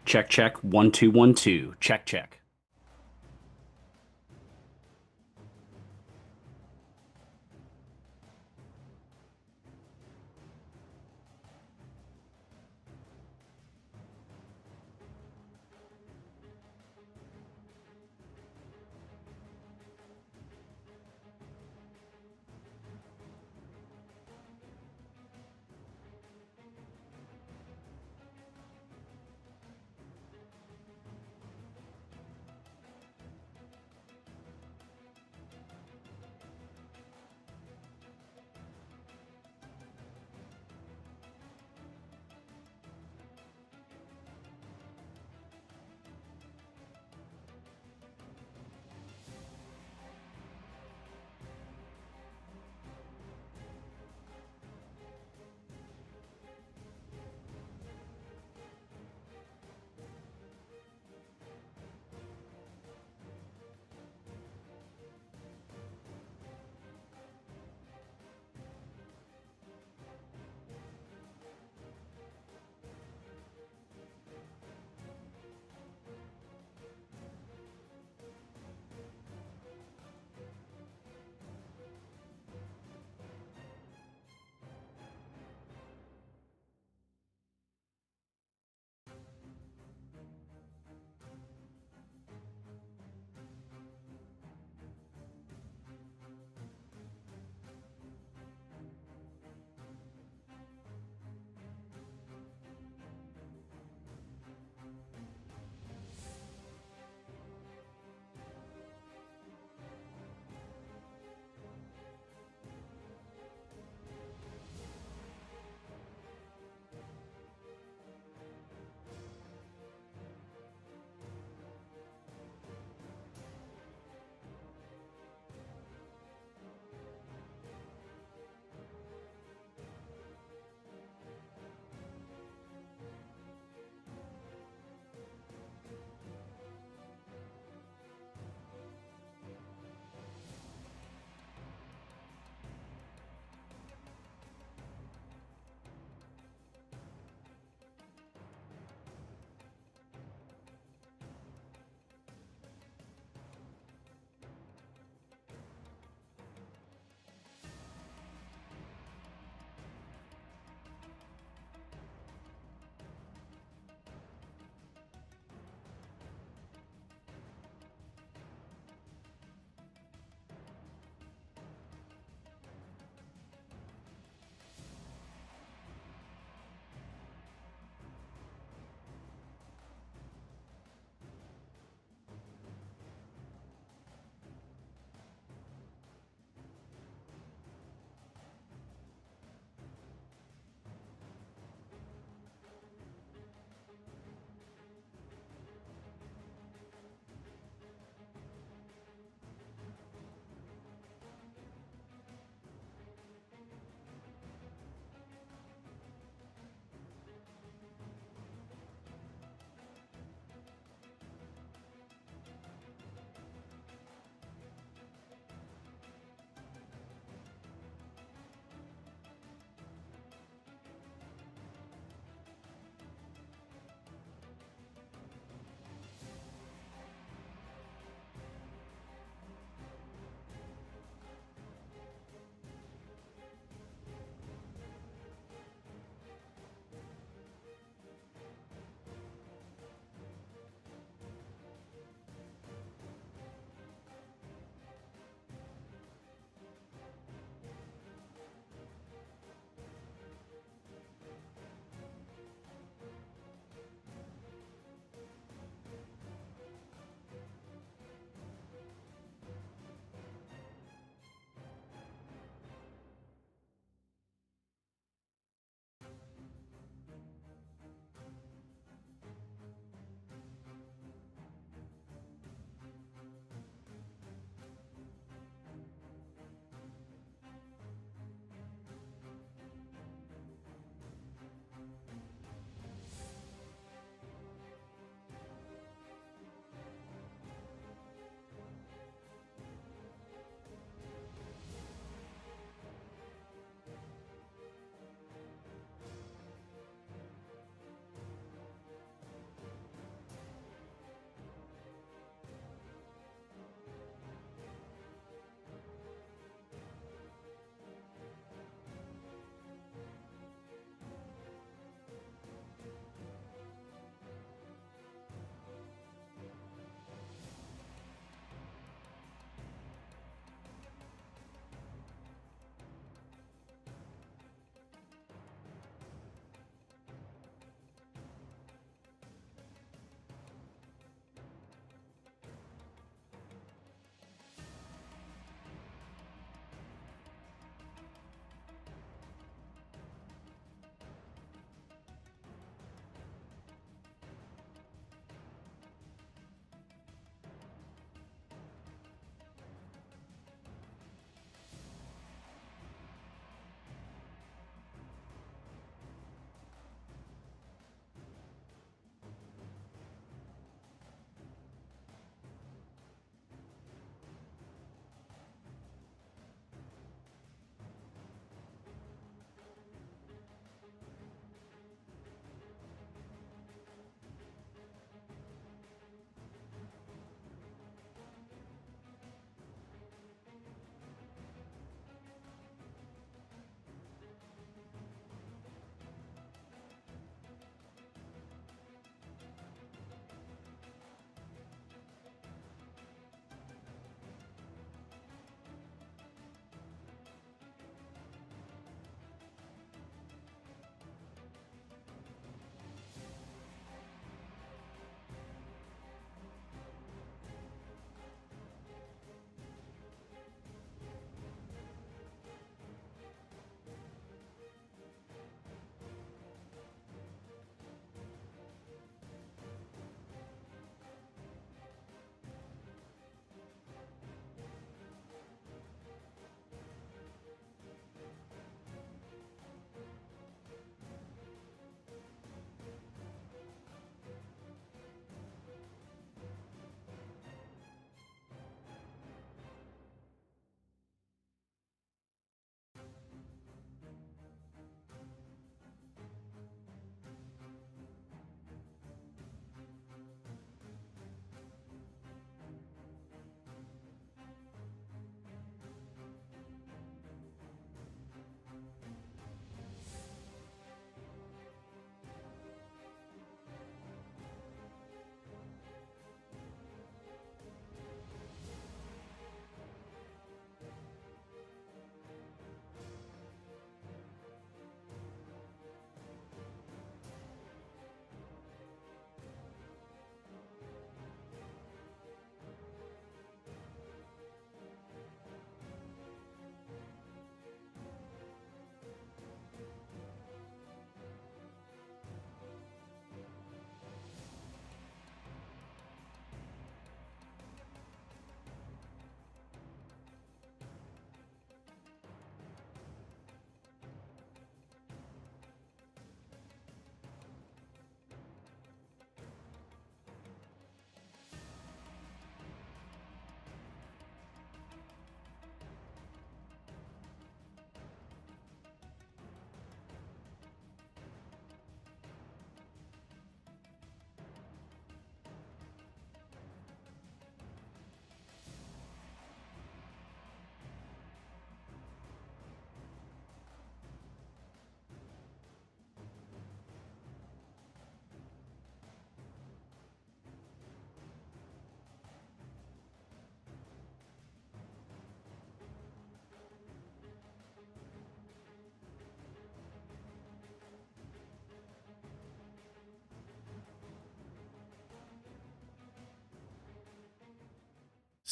Check, check. 1 2 1 2. Check, check.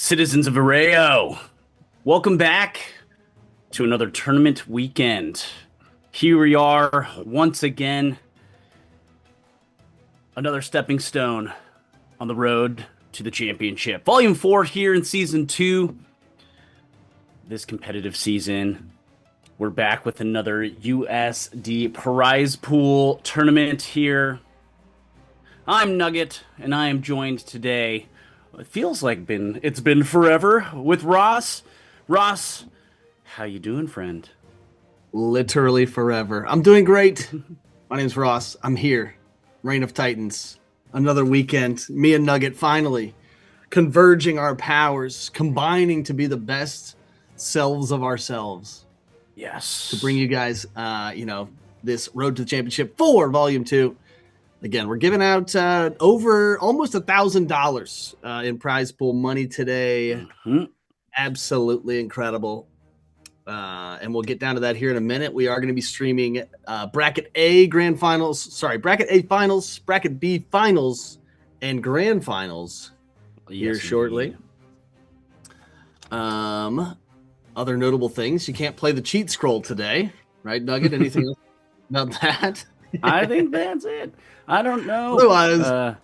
Citizens of Arroyo, welcome back to another tournament weekend. Here we are once again, another stepping stone on the road to the championship. Volume 4 here in Season 2. This competitive season, we're back with another USD prize pool tournament here. I'm Nugget, and I am joined today. It feels like it's been forever with Ross. Ross, how you doing, friend? Literally forever. I'm doing great. My name's Ross. I'm here. Reign of Titans. Another weekend. Me and Nugget finally converging our powers, combining to be the best selves of ourselves. Yes. To bring you guys, this Road to the Championship 4, Volume 2. Again, we're giving out over almost $1,000 in prize pool money today. Mm-hmm. Absolutely incredible. And we'll get down to that here in a minute. We are going to be streaming Bracket A Finals, Bracket B Finals, and Grand Finals here shortly. Other notable things. You can't play the cheat scroll today, right, Nugget? Anything else about that? I think that's it. I don't know. Otherwise,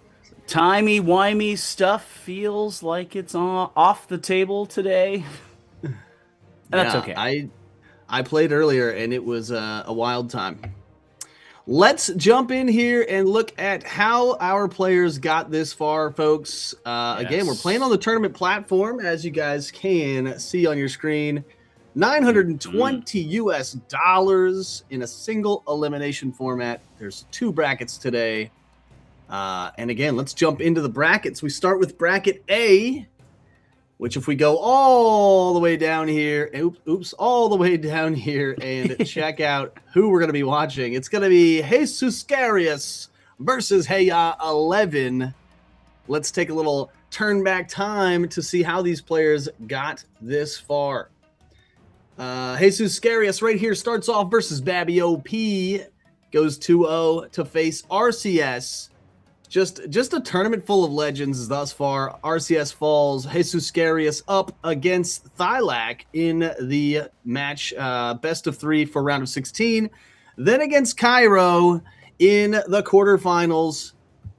timey-wimey stuff feels like it's off the table today. That's okay. I played earlier, and it was a wild time. Let's jump in here and look at how our players got this far, folks. Again, we're playing on the tournament platform, as you guys can see on your screen. $920 US in a single elimination format. There's 2 brackets today. And again, let's jump into the brackets. We start with bracket A, which if we go all the way down here, all the way down here and check out who we're going to be watching. It's going to be Jesus Scarius versus Heya 11. Let's take a little turn back time to see how these players got this far. Jesus Scarius right here starts off versus Babby OP, goes 2-0 to face RCS. Just a tournament full of legends thus far. RCS falls. Jesus Scarius up against Thylac in the match best of 3 for round of 16. Then against Cairo in the quarterfinals.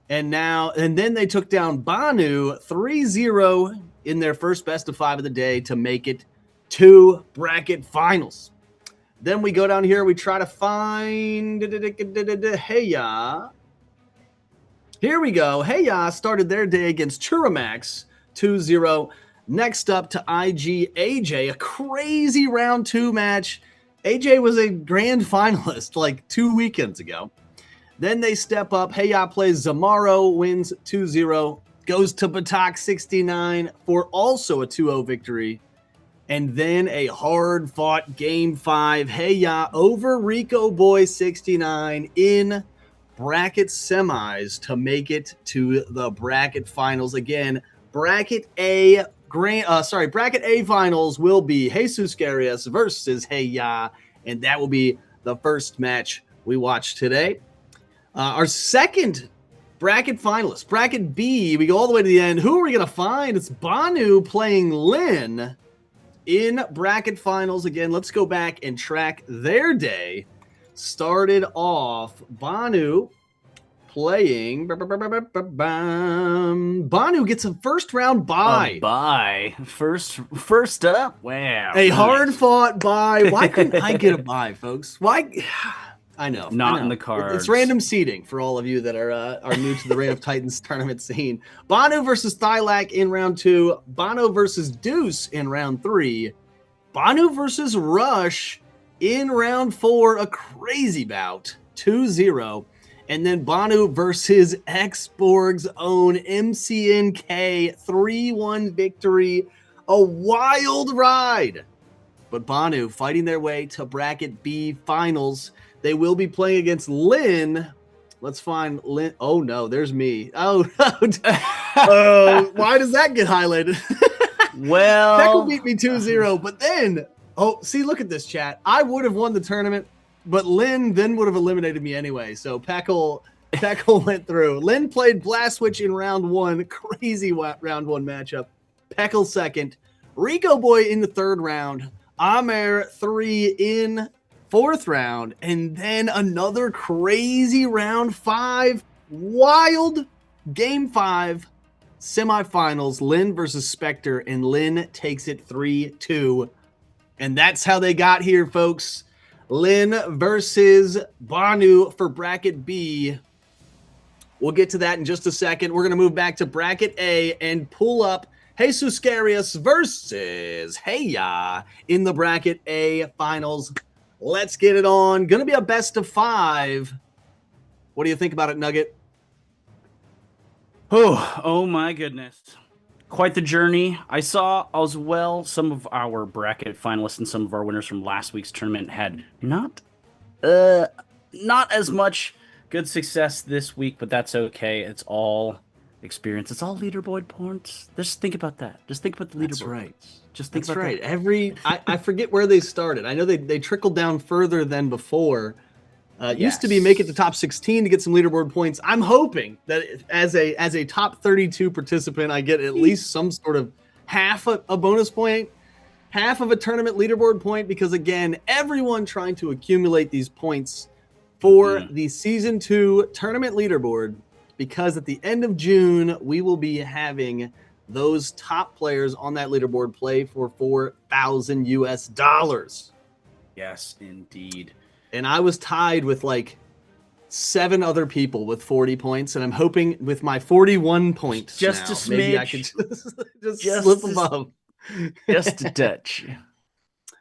And then they took down Banu 3-0 in their first best of 5 of the day to make it 2 bracket finals. Then we go down here. We try to find Heya. Here we go. Heya started their day against Churamax 2-0. Next up to IG AJ, a crazy round 2 match. AJ was a grand finalist like 2 weekends ago. Then they step up. Heya plays Zamaro, wins 2-0. Goes to Batak 69 for also a 2-0 victory. And then a hard-fought Game 5. Heya over Rico Boy 69 in bracket semis to make it to the bracket finals. Again, bracket A finals will be Jesus Scarius versus Heya, and that will be the first match we watch today. Our second bracket finalist, bracket B, we go all the way to the end. Who are we going to find? It's Banu playing Lin in bracket finals. Again, let's go back and track their day. Started off Banu playing. Banu gets a first round bye. First up. Wow. A hard fought bye. Why couldn't I get a bye, folks? Why? I know. Not in the cards. It's random seeding for all of you that are new to the Reign of Titans tournament scene. Banu versus Thylac in round 2. Banu versus Deuce in round 3. Banu versus Rush in round 4, a crazy bout, 2-0. And then Banu versus Xborg's own MCNK, 3-1 victory, a wild ride. But Banu fighting their way to bracket B finals. They will be playing against Lin. Let's find Lin. Oh no, there's me. Oh, why does that get highlighted? Well, Peckle beat me 2-0, but then, see, look at this chat. I would have won the tournament, but Lin then would have eliminated me anyway. So Peckle went through. Lin played Blast Switch in round 1. Crazy round 1 matchup. Peckle second, Rico Boy in the third round, Amer 3 in fourth round, and then another crazy round 5, wild game 5 semifinals, Lynn versus Spectre, and Lynn takes it 3-2. And that's how they got here, folks. Lynn versus Banu for bracket B. We'll get to that in just a second. We're going to move back to bracket A and pull up Jesus Scarius versus Heya in the bracket A finals. Let's get it on. Going to be a best of 5. What do you think about it, Nugget? Oh my goodness. Quite the journey. I saw as well some of our bracket finalists and some of our winners from last week's tournament had not as much good success this week, but that's okay. It's all experience. It's all leaderboard points. Just think about that. Just think about the leaderboard. That's right. Points. Just think That's about right. that. I forget where they started. I know they trickled down further than before. Used to be make it to top 16 to get some leaderboard points. I'm hoping that as a top 32 participant, I get at least some sort of half a bonus point, half of a tournament leaderboard point, because again, everyone trying to accumulate these points for the season 2 tournament leaderboard, because at the end of June, we will be having those top players on that leaderboard play for $4,000 US. Yes, indeed. And I was tied with like 7 other people with 40 points, and I'm hoping with my 41 points just now, a smidge, maybe I could just slip above. Just a touch.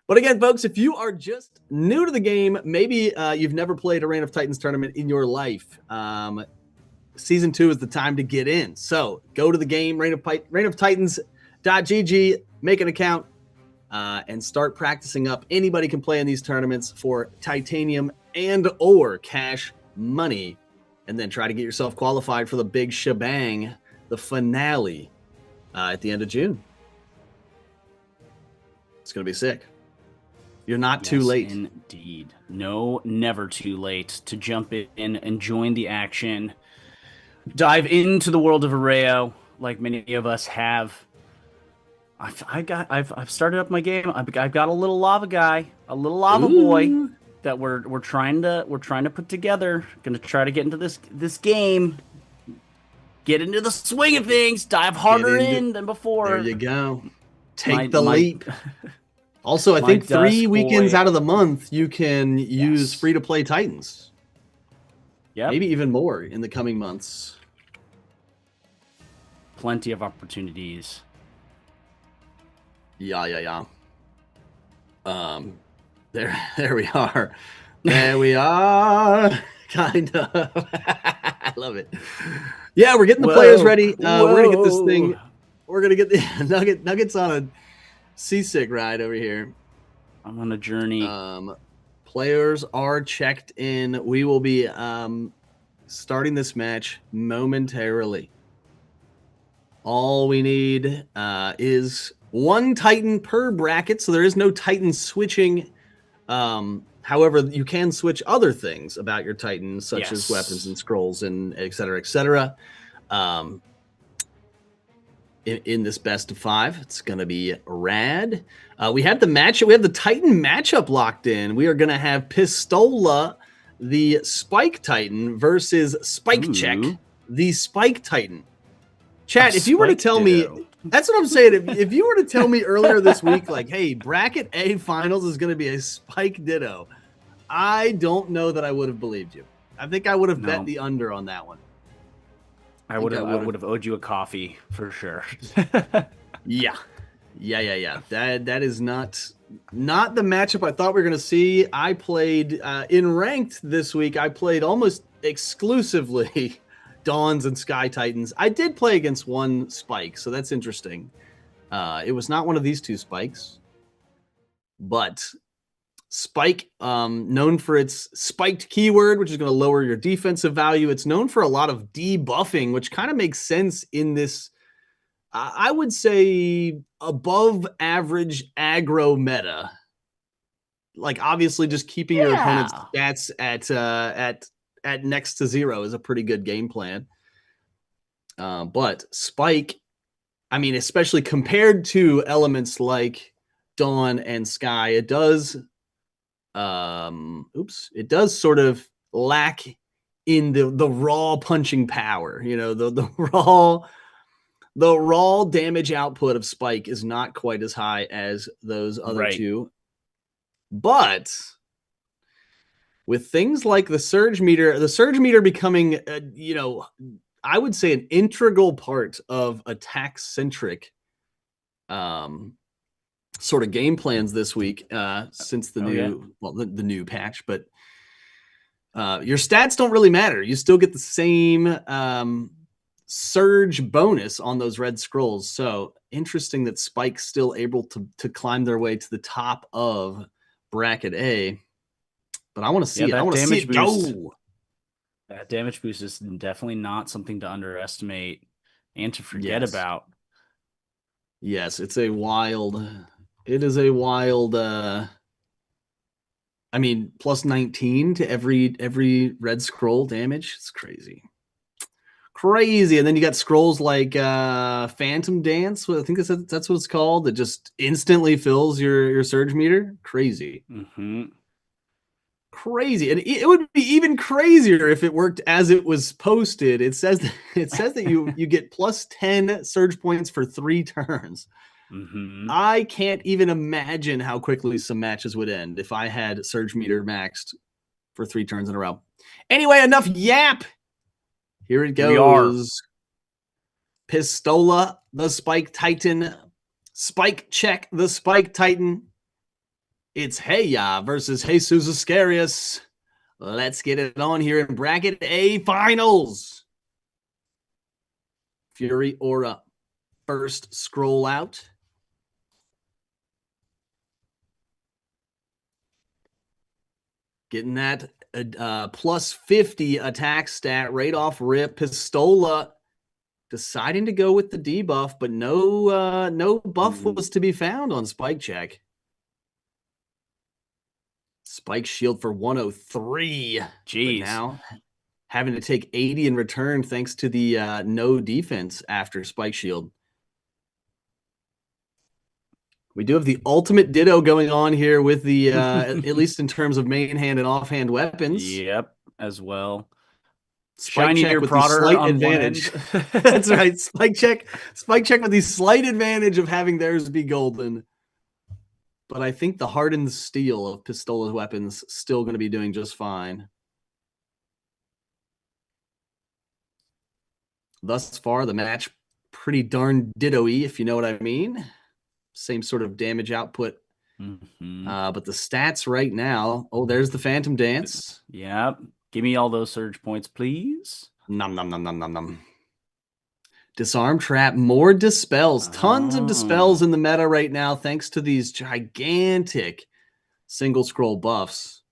But again, folks, if you are just new to the game, maybe you've never played a Reign of Titans tournament in your life, Season 2 is the time to get in. So go to the game, reignofTitans.gg, make an account, and start practicing up. Anybody can play in these tournaments for titanium and or cash money, and then try to get yourself qualified for the big shebang, the finale, at the end of June. It's going to be sick. You're not too late. Indeed. No, never too late to jump in and join the action. Dive into the world of Arreo like many of us have. I've started up my game. I've got a little lava guy, a little lava boy that we're trying to put together. Going to try to get into this game, get into the swing of things, dive harder in than before. There you go. Take the leap. Also, I think 3 weekends out of the month you can use free to play Titans. Yeah, maybe even more in the coming months. Plenty of opportunities. Yeah. There we are. There we are. Kind of. I love it. Yeah, we're getting the players ready. We're gonna get this thing. We're gonna get the Nuggets on a seasick ride over here. I'm on a journey. Players are checked in. We will be starting this match momentarily. All we need is 1 Titan per bracket, so there is no Titan switching. However, you can switch other things about your Titans, such as weapons and scrolls and et cetera, et cetera. In this best of 5, it's going to be rad. We have the Titan matchup locked in. We are going to have Pistola, the Spike Titan, versus Spike Check, the Spike Titan. Chat, if you were to tell me, that's what I'm saying. If you were to tell me earlier this week, like, hey, bracket A finals is going to be a Spike Ditto, I don't know that I would have believed you. I think I would have bet the under on that one. I would have owed you a coffee for sure. Yeah. That is not the matchup I thought we were going to see. I played in ranked this week. I played almost exclusively Dawns and Sky Titans. I did play against one Spike, so that's interesting. It was not one of these 2 Spikes, but Spike, known for its spiked keyword, which is going to lower your defensive value. It's known for a lot of debuffing, which kind of makes sense in this, I would say, above average aggro meta. Like, obviously, just keeping your opponent's stats at next to 0 is a pretty good game plan. But Spike, I mean, especially compared to elements like Dawn and Sky, it does it does sort of lack in the raw punching power. You know, the raw damage output of Spike is not quite as high as those other two. But with things like the surge meter becoming, I would say an integral part of attack centric sort of game plans this week since the the new patch, but your stats don't really matter. You still get the same surge bonus on those red scrolls. So interesting that Spike's still able to climb their way to the top of bracket A. But I want to see it. I want to see it go. That damage boost is definitely not something to underestimate and to forget about. Yes, it is a wild, I mean, plus 19 to every red scroll damage. It's crazy. And then you got scrolls like Phantom Dance. I think that's what it's called. That just instantly fills your surge meter. Crazy. Mm-hmm. Crazy. And it would be even crazier if it worked as it was posted. It says that you get plus 10 surge points for 3 turns. Mm-hmm. I can't even imagine how quickly some matches would end if I had surge meter maxed for 3 turns in a row. Anyway, enough yap. Here it goes. Pistola, the Spike Titan. Spike Check, the Spike Titan. It's Heya versus Jesus Iscarius. Let's get it on here in bracket A finals. Fury Aura, first scroll out. Getting that plus 50 attack stat right off rip. Pistola deciding to go with the debuff, but no buff was to be found on Spike Check. Spike shield for 103. Jeez. But now having to take 80 in return thanks to the no defense after Spike shield. We do have the ultimate ditto going on here with the, at least in terms of main hand and offhand weapons. Yep, as well. Spike Check with the slight advantage. That's right. Spike Check with the slight advantage of having theirs be golden. But I think the hardened steel of Pistola's weapons still going to be doing just fine. Thus far, the match pretty darn ditto-y, if you know what I mean. Same sort of damage output. Mm-hmm. But the stats right now, there's the Phantom Dance. Yep. Give me all those surge points, please. Nom, nom, nom, nom, nom, nom. Disarm Trap, more dispels. Tons of dispels in the meta right now, thanks to these gigantic single scroll buffs.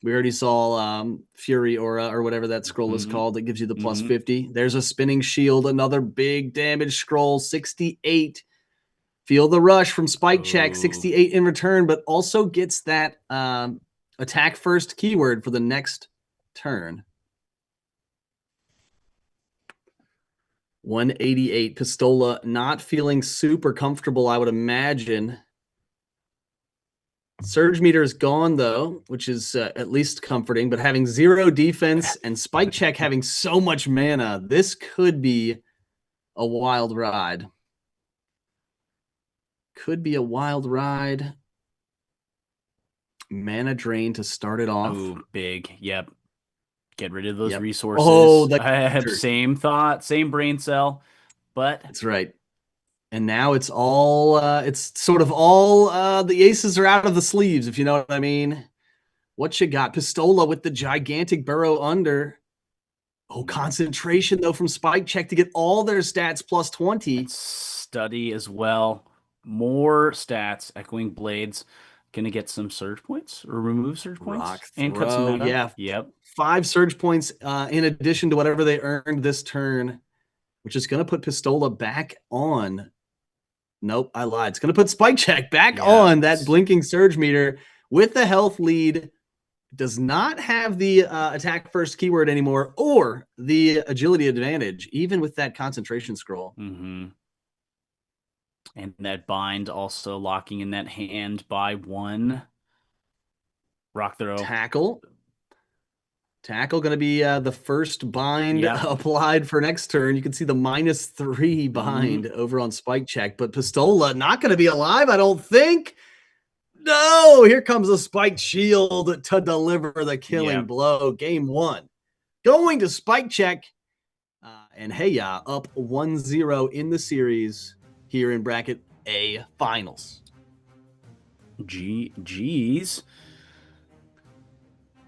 We already saw Fury Aura or whatever that scroll is called that gives you the plus 50. There's a spinning shield, another big damage scroll, 68. Feel the rush from Spike Check, 68 in return, but also gets that attack first keyword for the next turn. 188. Pistola not feeling super comfortable, I would imagine. Surge meter is gone, though, which is at least comforting, but having 0 defense and Spike Check having so much mana, this could be a wild ride. Could be a wild ride. Mana drain to start it off. Ooh, big. Yep. Get rid of those resources. I have same thought, same brain cell, but that's right. And now it's all it's sort of all the aces are out of the sleeves, if you know what I mean. What you got? Pistola with the gigantic burrow under. Concentration though from Spike Check to get all their stats plus 20. Study as well. More stats. Echoing Blades gonna get some surge points or remove surge points and cut some meta. Yeah. Yep. 5 surge points in addition to whatever they earned this turn, which is gonna put Pistola back on. Nope, I lied. It's gonna put Spike Check back on that blinking surge meter with the health lead. Does not have the attack first keyword anymore or the agility advantage, even with that concentration scroll. Mm-hmm. And that bind also locking in that hand by 1. Rock throw. Tackle going to be the first bind Yep. applied for next turn. You can see the -3 bind over on Spike Check, but Pistola not going to be alive, I don't think. No, here comes a Spike Shield to deliver the killing blow. Game 1 going to Spike Check. And Heya up 1-0 in the series here in bracket A finals. GG's.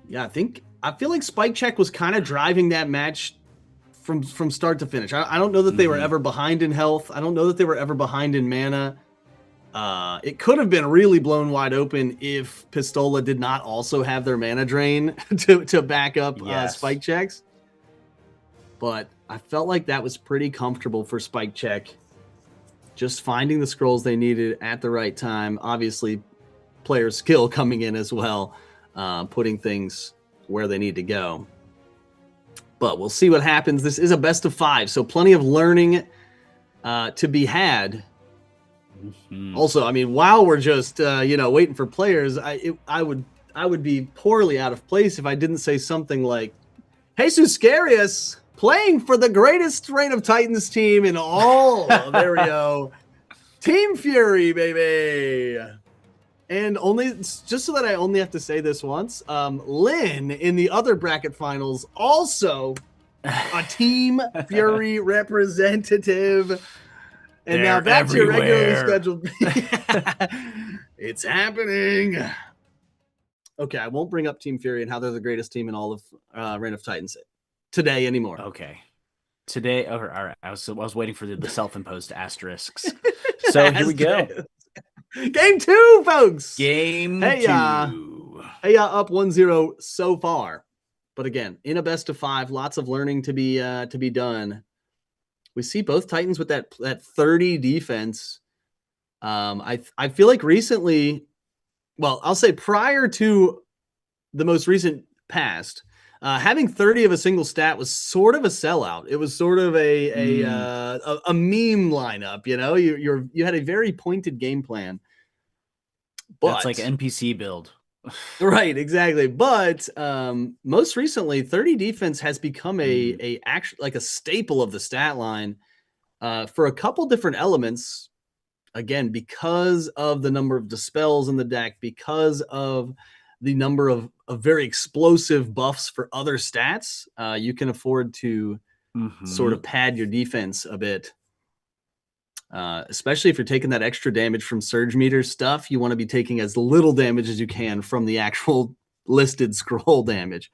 Yeah, I feel like Spike Check was kind of driving that match from start to finish. I don't know that they were ever behind in health. I don't know that they were ever behind in mana. It could have been really blown wide open if Pistola did not also have their mana drain to back up Spike Checks. But I felt like that was pretty comfortable for Spike Check. Just finding the scrolls they needed at the right time. Obviously, player skill coming in as well, putting things where they need to go. But we'll see what happens. This is a best of 5, so plenty of learning to be had. Also, I mean, while we're just waiting for players, I would be poorly out of place if I didn't say something like, Jesus Scarius playing for the greatest Reign of Titans team in all of Aereo. Team Fury, baby. And only just so that I only have to say this once, Lynn in the other bracket finals, also a Team Fury representative. And They're now back everywhere. to your regularly scheduled. It's happening. Okay, I won't bring up Team Fury and how they're the greatest team in all of Reign of Titans today anymore. Okay. Today, all right. I was waiting for the self-imposed asterisks. So here we go. Game 2, folks. Game 2. Hey, up 1-0 so far. But again, in a best of 5, lots of learning to be done. We see both Titans with that 30 defense. I feel like recently, well, I'll say prior to the most recent past, having 30 of a single stat was sort of a sellout. It was sort of a meme lineup. You had a very pointed game plan. But that's like NPC build. Right, exactly. But most recently, 30 defense has become a staple of the stat line for a couple different elements. Again, because of the number of dispels in the deck, because of the number of very explosive buffs for other stats, you can afford to sort of pad your defense a bit. Especially if you're taking that extra damage from surge meter stuff, you want to be taking as little damage as you can from the actual listed scroll damage.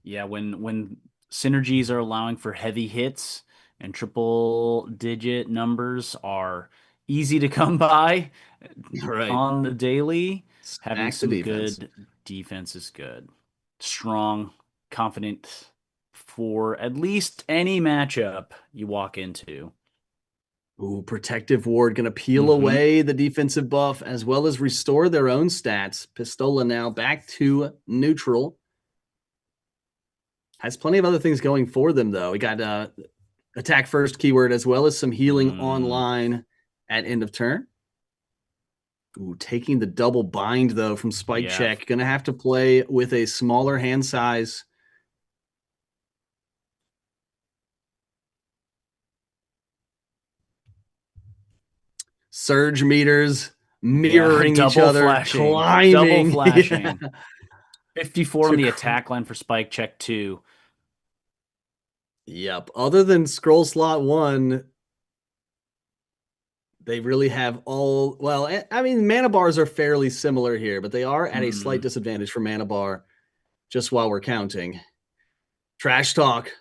Yeah, when synergies are allowing for heavy hits and triple digit numbers are easy to come by on the daily, having some good defense is good. Strong, confident for at least any matchup you walk into. Ooh, Protective Ward going to peel away the defensive buff as well as restore their own stats. Pistola now back to neutral. Has plenty of other things going for them, though. We got attack first keyword as well as some healing online at end of turn. Ooh, taking the double bind, though, from Spike Check. Going to have to play with a smaller hand size. Surge meters mirroring each other, climbing. Double flashing. 54 on the attack line for Spike Check 2. Yep. Other than scroll slot 1, they really have all... Well, I mean, mana bars are fairly similar here, but they are at a slight disadvantage for mana bar just while we're counting. Trash Talk.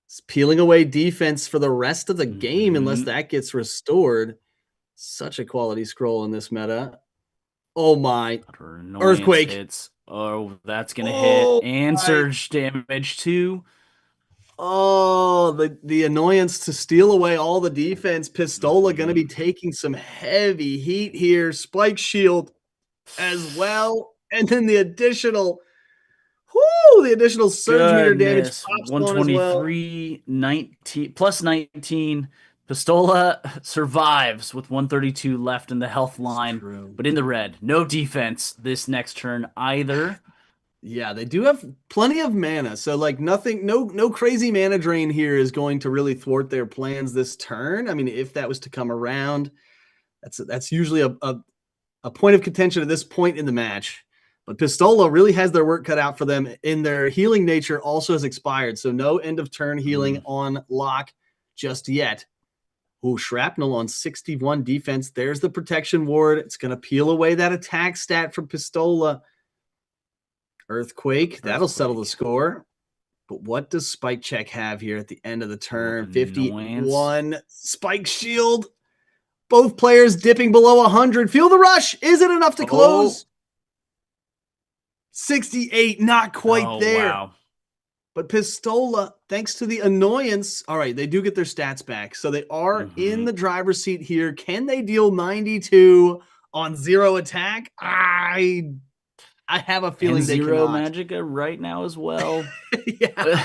It's peeling away defense for the rest of the game unless that gets restored. Such a quality scroll in this meta. Oh my. Earthquake. That's going to hit. And surge damage too. Oh, the annoyance to steal away all the defense. Pistola going to be taking some heavy heat here. Spike shield as well. And then the additional surge meter damage. 123, 19, plus 19. Pistola survives with 132 left in the health line, true. but in the red. No defense this next turn either. Yeah, they do have plenty of mana, so like nothing, no crazy mana drain here is going to really thwart their plans this turn. I mean, if that was to come around, that's usually a point of contention at this point in the match. But Pistola really has their work cut out for them. In their healing nature also has expired, so no end of turn healing on lock just yet. Ooh, Shrapnel on 61 defense. There's the protection ward. It's going to peel away that attack stat from Pistola. Earthquake, that'll settle the score. But what does Spike Check have here at the end of the turn? 51. Spike Shield. Both players dipping below 100. Feel the rush. Is it enough to close? 68, not quite there. Wow. But Pistola, thanks to the annoyance, all right, they do get their stats back. So they are in the driver's seat here. Can they deal 92 on 0 attack? I have a feeling and they zero cannot. Magicka right now as well. Yeah.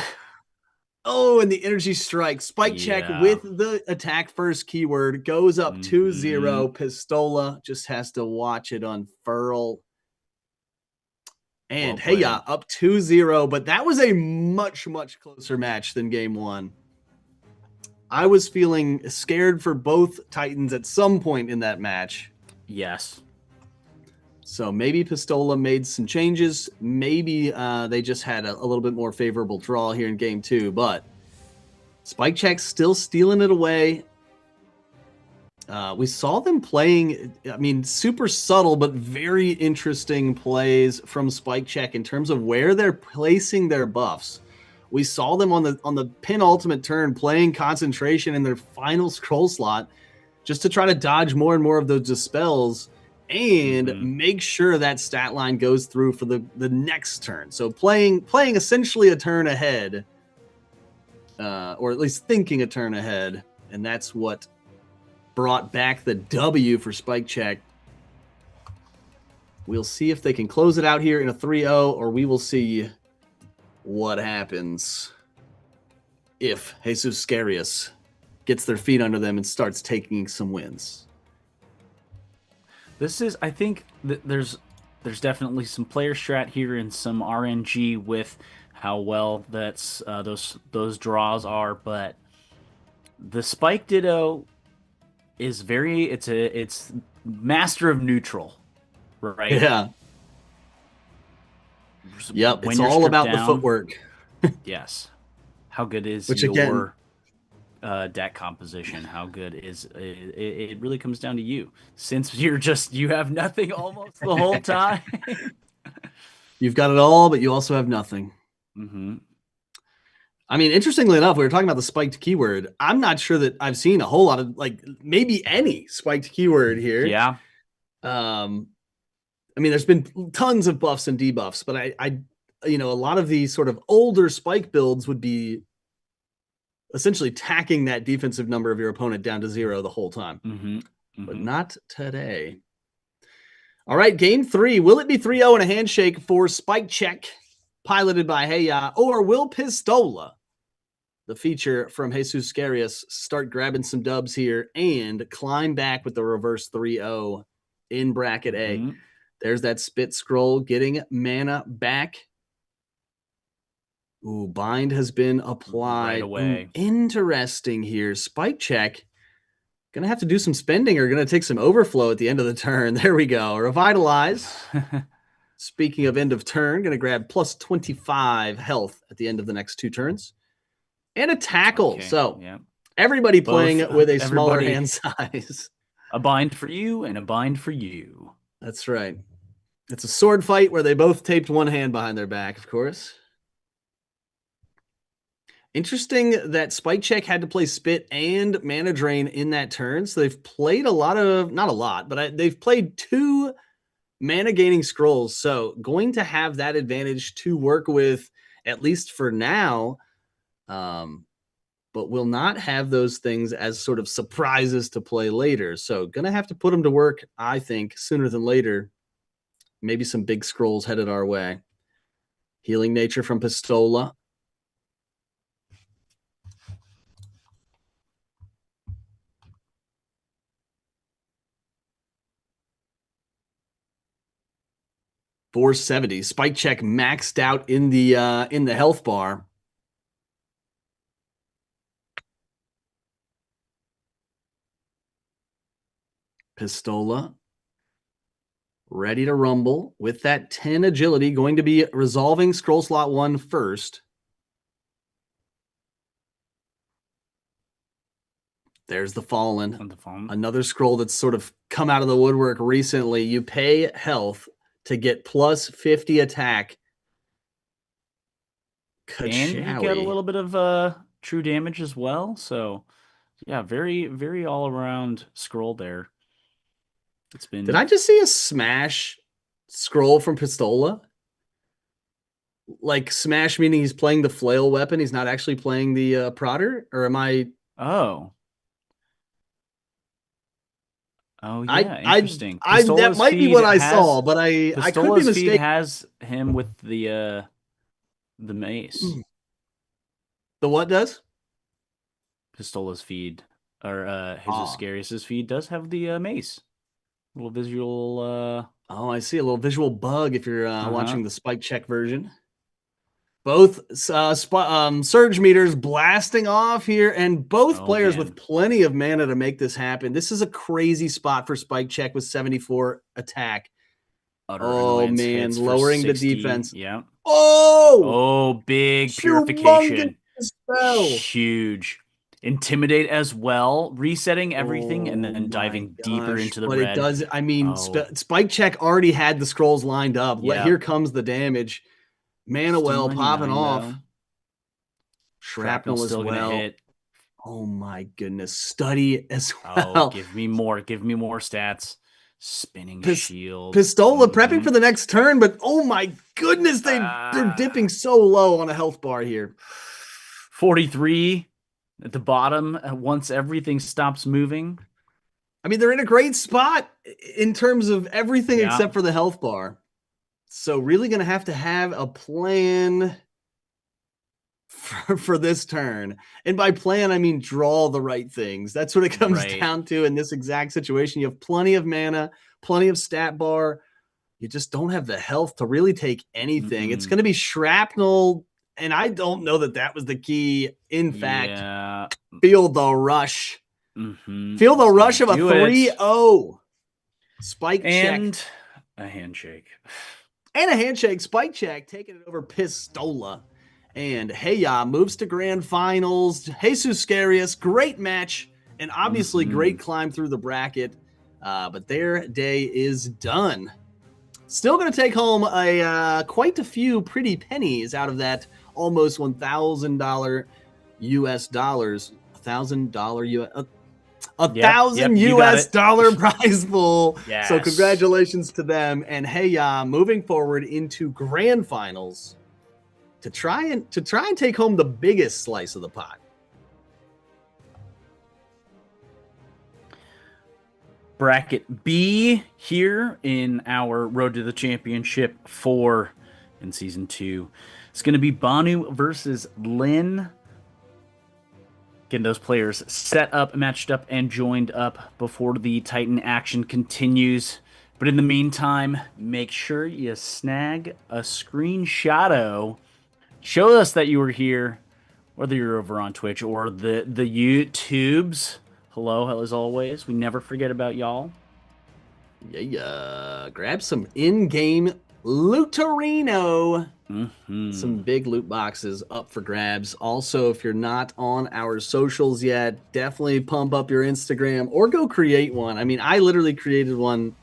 Oh, and the energy strike. Spike Check with the attack first keyword goes up 2-0. Pistola just has to watch it unfurl. And well up 2-0, but that was a much, much closer match than game one. I was feeling scared for both Titans at some point in that match. Yes. So maybe Pistola made some changes. Maybe they just had a little bit more favorable draw here in game two, but Spike Check still stealing it away. We saw them playing, I mean, super subtle, but very interesting plays from Spike Check in terms of where they're placing their buffs. We saw them on the penultimate turn playing concentration in their final scroll slot just to try to dodge more and more of those dispels and make sure that stat line goes through for the next turn. So playing essentially a turn ahead, or at least thinking a turn ahead, and that's what brought back the W for Spike Check. We'll see if they can close it out here in a 3-0, or we will see what happens if Jesus Scarius gets their feet under them and starts taking some wins. This is, I think, there's definitely some player strat here and some RNG with how well that's those draws are, but the Spike Ditto is it's master of neutral, right? Yeah. Yep. It's all about the footwork. Yes. How good is your deck composition? How good is it? Really comes down to you. Since you have nothing almost the whole time. You've got it all, but you also have nothing. I mean, interestingly enough, we were talking about the spiked keyword. I'm not sure that I've seen a whole lot of, like, maybe any spiked keyword here. Yeah. I mean, there's been tons of buffs and debuffs, but I a lot of these sort of older spike builds would be essentially tacking that defensive number of your opponent down to 0 the whole time. But not today. All right, game 3. Will it be 3-0 and a handshake for Spike Check, piloted by Heya, or will Pistola, the feature from Jesus Scarius, start grabbing some dubs here and climb back with the reverse 3-0 in bracket A? There's that spit scroll getting mana back. Ooh, bind has been applied. Right away. Ooh, interesting here. Spike Check gonna have to do some spending or gonna take some overflow at the end of the turn. There we go. Revitalize. Speaking of end of turn, gonna grab plus 25 health at the end of the next 2 turns. And a tackle. Okay, so everybody playing with a smaller hand size. A bind for you and a bind for you. That's right. It's a sword fight where they both taped one hand behind their back, of course. Interesting that Spike Check had to play Spit and Mana Drain in that turn. So they've played not a lot, but they've played 2 mana gaining scrolls. So going to have that advantage to work with, at least for now. But will not have those things as sort of surprises to play later. So going to have to put them to work, I think, sooner than later. Maybe some big scrolls headed our way. Healing Nature from Pistola. 470. Spike check maxed out in the health bar. Pistola ready to rumble with that 10 agility, going to be resolving scroll slot 1 first. There's the Fallen. Another scroll that's sort of come out of the woodwork recently. You pay health to get plus 50 attack. And you get a little bit of true damage as well. So, yeah, very, very all around scroll there. It's been. Did I just see a smash scroll from Pistola? Like smash meaning he's playing the flail weapon. He's not actually playing the Prodder, or am I? Oh, yeah, interesting. That might be what I saw, but I could be mistaken. Feed has him with the mace. The what does? Pistola's feed, or Jesus Scarius's feed does have the mace. A little visual. Oh, I see a little visual bug if you're watching the Spike check version. Both surge meters blasting off here, and both players with plenty of mana to make this happen. This is a crazy spot for Spike check with 74 attack. Man, lowering 60, the defense. Yeah. Oh, big purification. Huge. Intimidate as well, resetting everything and then diving deeper into the red. But it does, I mean, Spike check already had the scrolls lined up. Yep. Here comes the damage. Mana well popping off. Though. Shrapnel as well. Hit. Oh my goodness. Study as well. Oh, give me more stats. Spinning shield. Pistola prepping for the next turn, but oh my goodness, they're dipping so low on a health bar here. 43 at the bottom once everything stops moving. I mean, they're in a great spot in terms of everything except for the health bar. So really going to have a plan for this turn. And by plan, I mean draw the right things. That's what it comes down to in this exact situation. You have plenty of mana, plenty of stat bar. You just don't have the health to really take anything. It's going to be shrapnel, and I don't know that was the key. In fact, feel the rush. Feel the rush of a 3-0. Spike and check. A handshake. And a handshake. Spike check taking it over Pistola. And Heya moves to grand finals. Jesus Scarius, great match. And obviously great climb through the bracket. But their day is done. Still going to take home quite a few pretty pennies out of that almost $1,000 US dollars. $1,000 US. $1,000 prize pool. Yes. So congratulations to them. And Heya moving forward into grand finals to try and take home the biggest slice of the pot. Bracket B here in our Road to the Championship 4 in Season 2. It's going to be Banu versus Lin. Getting those players set up, matched up, and joined up before the Titan action continues. But in the meantime, make sure you snag a screenshot. Show us that you were here, whether you're over on Twitch or the YouTubes. Hello, as always. We never forget about y'all. Yeah. Grab some in-game Looterino. Some big loot boxes up for grabs. Also, if you're not on our socials yet, definitely pump up your Instagram or go create one. I mean, I literally created one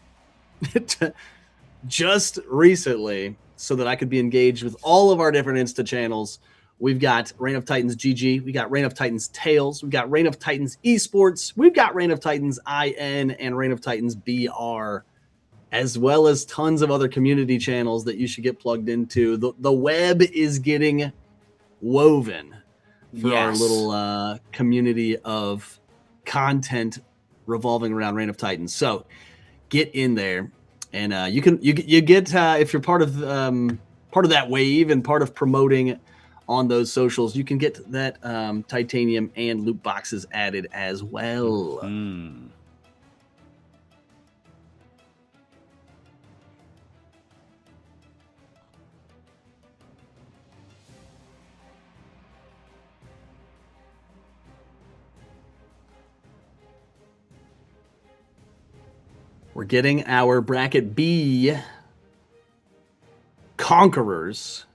just recently so that I could be engaged with all of our different Insta channels. We've got Reign of Titans GG. We got Reign of Titans Tales. We've got Reign of Titans Esports. We've got Reign of Titans IN and Reign of Titans BR, as well as tons of other community channels that you should get plugged into. The web is getting woven for our little community of content revolving around Reign of Titans. So get in there, and you get if you're part of that wave and part of promoting on those socials, you can get that titanium and loot boxes added as well. We're getting our bracket B conquerors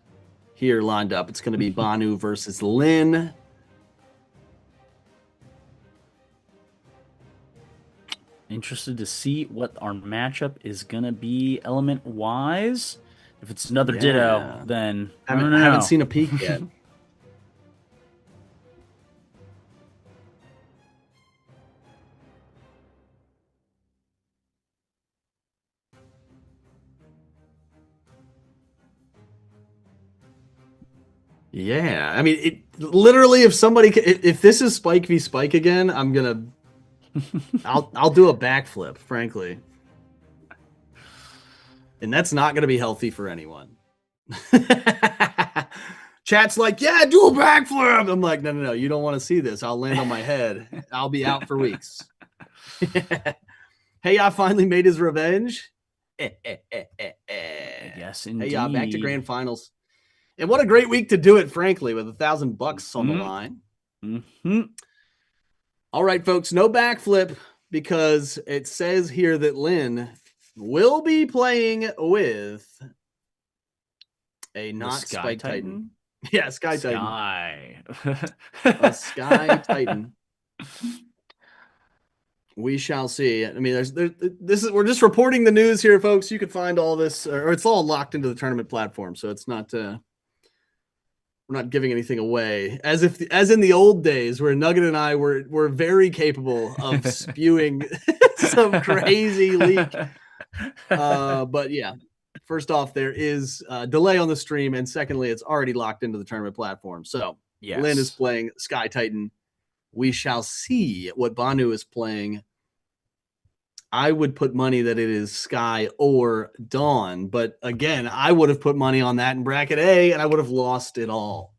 here lined up. It's going to be Banu versus Lynn. Interested to see what our matchup is going to be element-wise. If it's another Ditto, then I don't know. Haven't seen a peek yet. Yeah, I mean, it literally. If somebody, if this is Spike v Spike again, I'm gonna, I'll do a backflip, frankly, and that's not gonna be healthy for anyone. Chat's like, yeah, do a backflip. I'm like, no, you don't want to see this. I'll land on my head. I'll be out for weeks. Hey, I finally made his revenge. Yes, indeed. Hey, back to grand finals. And what a great week to do it, frankly, with $1,000 on the line. Mm-hmm. All right, folks, no backflip because it says here that Lynn will be playing with a not Spike Titan. Yeah, Sky Titan. A Sky Titan. We shall see. I mean, we're just reporting the news here, folks. You can find all this, or it's all locked into the tournament platform, so it's not. We're not giving anything away, as in the old days where Nugget and I were very capable of spewing some crazy leak. But yeah, first off, there is a delay on the stream, and secondly, it's already locked into the tournament platform. So yes. Lynn is playing Sky Titan. We shall see what Banu is playing. I would put money that it is Sky or Dawn, but again, I would have put money on that in bracket A, and I would have lost it all.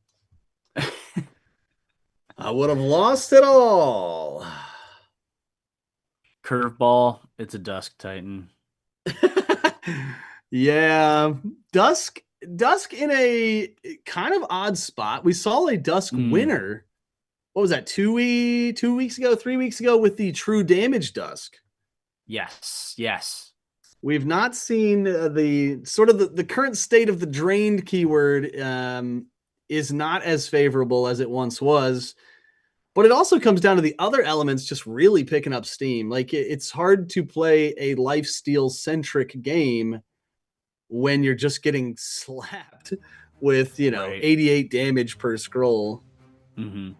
I would have lost it all. Curveball, it's a Dusk Titan. Yeah, Dusk in a kind of odd spot. We saw a Dusk winner. What was that? 3 weeks ago with the True Damage Dusk. Yes. We've not seen the current state of the drained keyword is not as favorable as it once was. But it also comes down to the other elements just really picking up steam. Like it's hard to play a lifesteal centric game when you're just getting slapped with, 88 damage per scroll. Mm-hmm.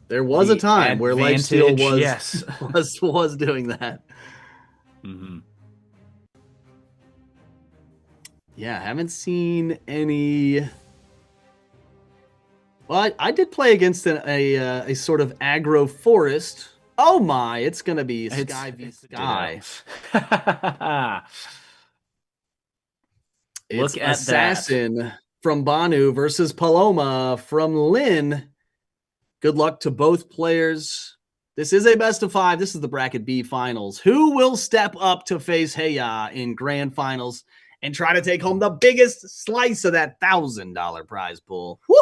There was a time where lifesteal was doing that. Mm-hmm. Yeah, haven't seen any. Well, I did play against a sort of aggro forest. Oh my, it's going to be Sky v Sky. Look at Assassin that. From Banu versus Paloma from Lynn. Good luck to both players. This is a best of 5. This is the bracket B finals. Who will step up to face Heya in grand finals and try to take home the biggest slice of that $1,000 prize pool? Woo!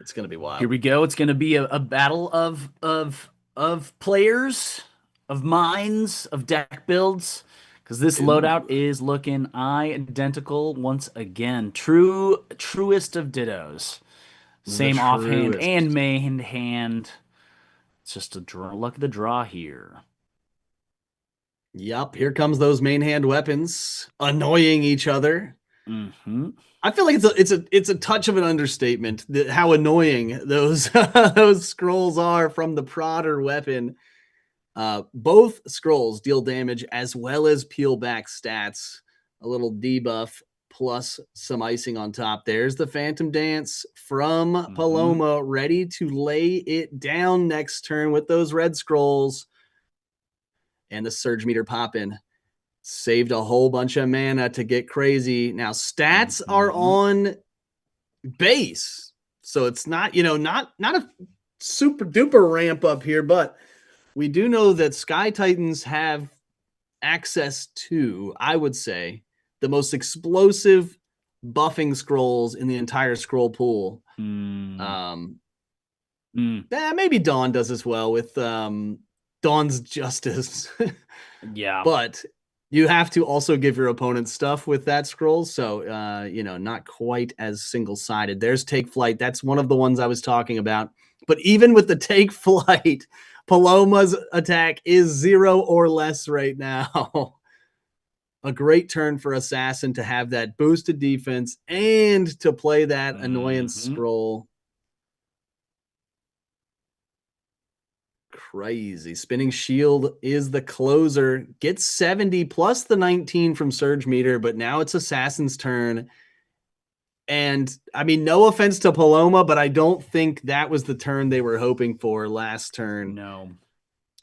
It's going to be wild. Here we go. It's going to be a battle of players, of minds, of deck builds, because this loadout is looking identical once again. Truest of dittos. Same offhand and main hand. It's just a draw. Luck of the draw here. Yep, here comes those main hand weapons annoying each other. Mm-hmm. I feel like it's a touch of an understatement how annoying those those scrolls are from the Prodder weapon. Both scrolls deal damage as well as peel back stats. A little debuff plus some icing on top. There's the Phantom Dance from Paloma, ready to lay it down next turn with those red scrolls. And the Surge Meter popping. Saved a whole bunch of mana to get crazy. Now, stats are on base. So it's not, not a super duper ramp up here, but we do know that Sky Titans have access to, I would say, the most explosive buffing scrolls in the entire scroll pool. Maybe Dawn does as well with Dawn's Justice. Yeah. But you have to also give your opponent stuff with that scroll. So, not quite as single-sided. There's Take Flight. That's one of the ones I was talking about. But even with the Take Flight, Paloma's attack is 0 or less right now. A great turn for Assassin to have that boosted defense and to play that annoyance scroll. Crazy. Spinning Shield is the closer. Gets 70 plus the 19 from Surge Meter, but now it's Assassin's turn. And I mean, no offense to Paloma, but I don't think that was the turn they were hoping for last turn. No.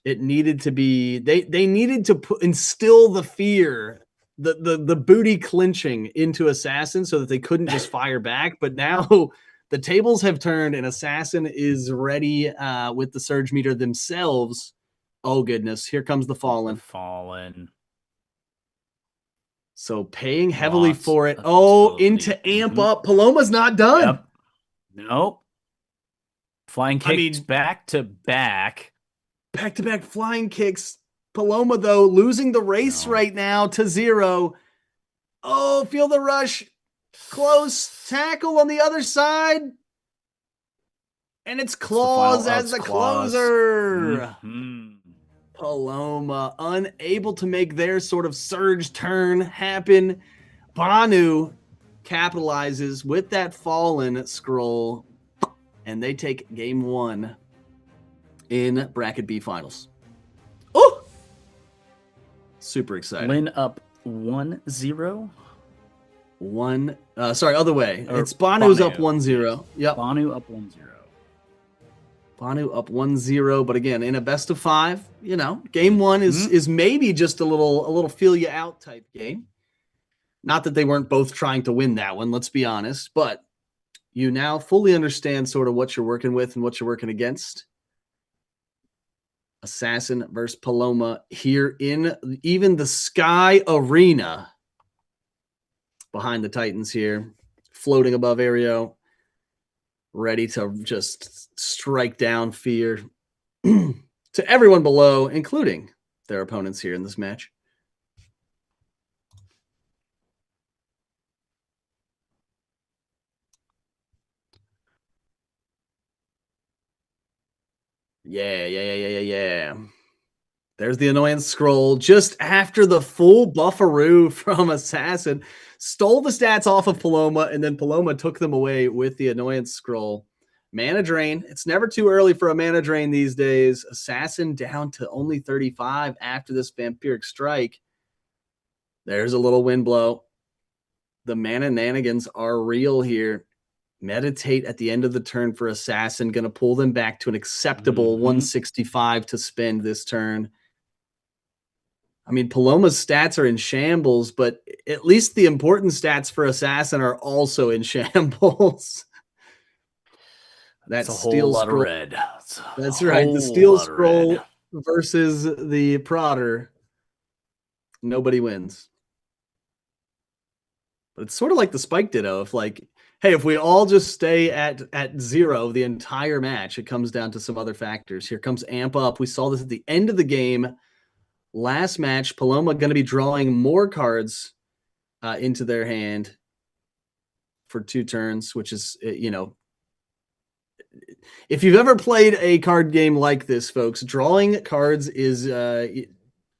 It needed to be they needed to instill the fear, the booty clinching into Assassin so that they couldn't just fire back. But now the tables have turned and Assassin is ready with the Surge Meter themselves. Oh, goodness. Here comes the Fallen. So paying heavily for it. Oh, into amp up. Paloma's not done. Yep. Nope. Flying kicks back to back. Back-to-back flying kicks. Paloma, though, losing the race right now to 0. Oh, feel the rush. Close tackle on the other side. And it's Claws as the closer. Paloma unable to make their sort of surge turn happen. Banu capitalizes with that Fallen scroll, and they take game 1 in Bracket B finals. Oh! Super exciting. Lynn up 1-0. Other way. It's Banu's up 1-0. Yep. Banu up 1-0. Banu up 1-0, but again, in a best of 5, game 1 is maybe just a little feel you out type game. Not that they weren't both trying to win that one, let's be honest, but you now fully understand sort of what you're working with and what you're working against. Assassin versus Paloma here in even the Sky Arena behind the Titans here, floating above Aereo, ready to just strike down fear to everyone below, including their opponents here in this match. Yeah. There's the annoyance scroll just after the full bufferoo from Assassin. Stole the stats off of Paloma, and then Paloma took them away with the annoyance scroll. Mana drain. It's never too early for a mana drain these days. Assassin down to only 35 after this Vampiric Strike. There's a little wind blow. The mana nanigans are real here. Meditate at the end of the turn for Assassin. Going to pull them back to an acceptable 165 to spend this turn. I mean, Paloma's stats are in shambles, but at least the important stats for Assassin are also in shambles. That's a whole lot of red. That's right. The Steel Scroll versus the Prodder. Nobody wins. But it's sort of like the Spike Ditto. If we all just stay at 0 the entire match, it comes down to some other factors. Here comes Amp Up. We saw this at the end of the game. Last match, Paloma going to be drawing more cards into their hand for 2 turns, which is, if you've ever played a card game like this, folks, drawing cards is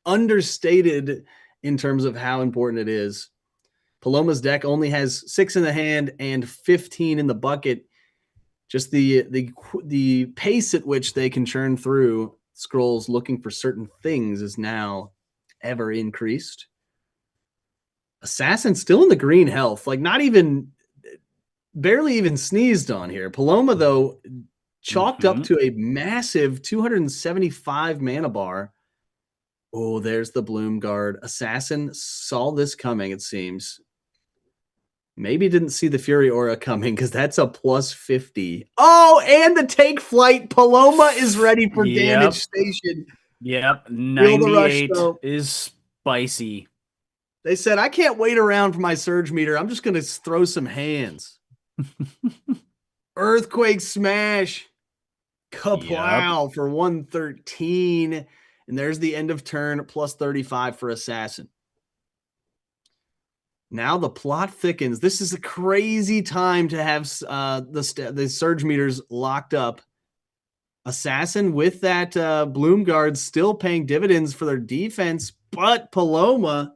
understated in terms of how important it is. Paloma's deck only has 6 in the hand and 15 in the bucket. Just the pace at which they can churn through scrolls looking for certain things is now ever increased. Assassin still in the green health, barely even sneezed on here. Paloma, though, chalked up to a massive 275 mana bar. Oh, there's the Bloom Guard. Assassin saw this coming, it seems. Maybe didn't see the Fury Aura coming because that's a plus 50. Oh, and the Take Flight. Paloma is ready for Damage Station. Yep, 98 is spicy. They said, I can't wait around for my Surge Meter. I'm just going to throw some hands. Earthquake Smash. Kapow for 113. And there's the end of turn plus 35 for Assassin. Now the plot thickens. This is a crazy time to have the surge meters locked up. Assassin with that Bloom Guard still paying dividends for their defense, but Paloma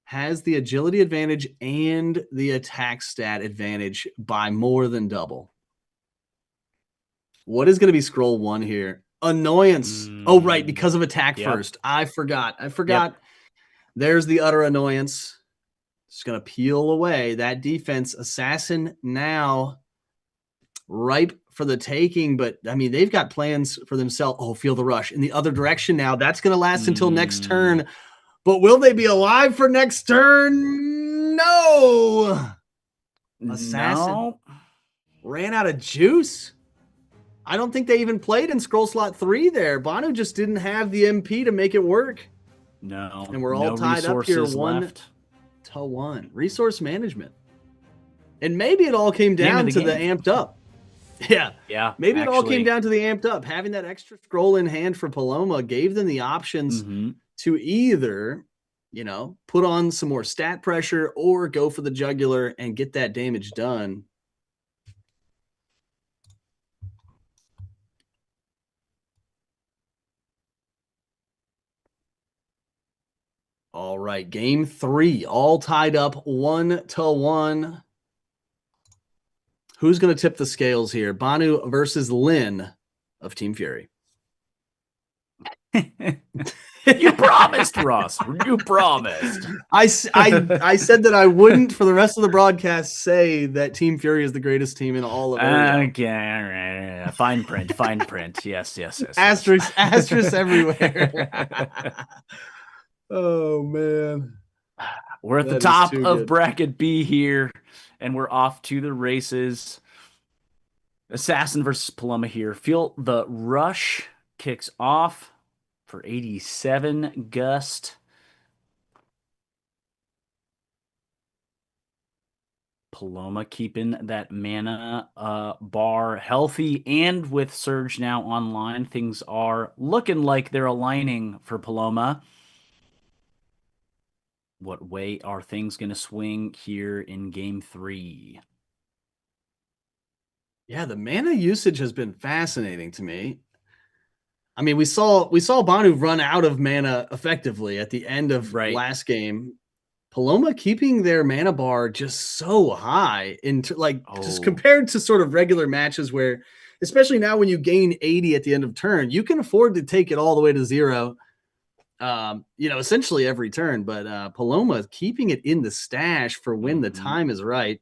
has the agility advantage and the attack stat advantage by more than double. What is going to be scroll 1 here? Annoyance. Oh, right, because of attack first. I forgot. Yep. There's the utter annoyance. Just going to peel away that defense. Assassin now ripe for the taking, but I mean, they've got plans for themselves. Oh, feel the rush in the other direction now. That's going to last until next turn. But will they be alive for next turn? No. Assassin ran out of juice. I don't think they even played in scroll slot 3 there. Banu just didn't have the MP to make it work. No. And we're all tied up here 1-1. Resource management. And maybe it all came down to the amped up. Yeah. Maybe it all came down to the amped up. Having that extra scroll in hand for Paloma gave them the options to either, put on some more stat pressure or go for the jugular and get that damage done. All right, game 3, all tied up 1-1. Who's going to tip the scales here? Banu versus Lynn of Team Fury. You promised, Ross. You promised. I said that I wouldn't, for the rest of the broadcast, say that Team Fury is the greatest team in all of it. Okay. Fine print. Yes. Asterisk everywhere. Oh, man. We're at the top of bracket B here, and we're off to the races. Assassin versus Paloma here. Feel the rush kicks off for 87 Gust. Paloma keeping that mana bar healthy, and with Surge now online, things are looking like they're aligning for Paloma. What way are things going to swing here in game 3? Yeah, the mana usage has been fascinating to me. I mean, we saw Banu run out of mana effectively at the end of last game. Paloma keeping their mana bar just so high just compared to sort of regular matches where, especially now when you gain 80 at the end of turn, you can afford to take it all the way to 0. Essentially every turn, but Paloma keeping it in the stash for when the time is right.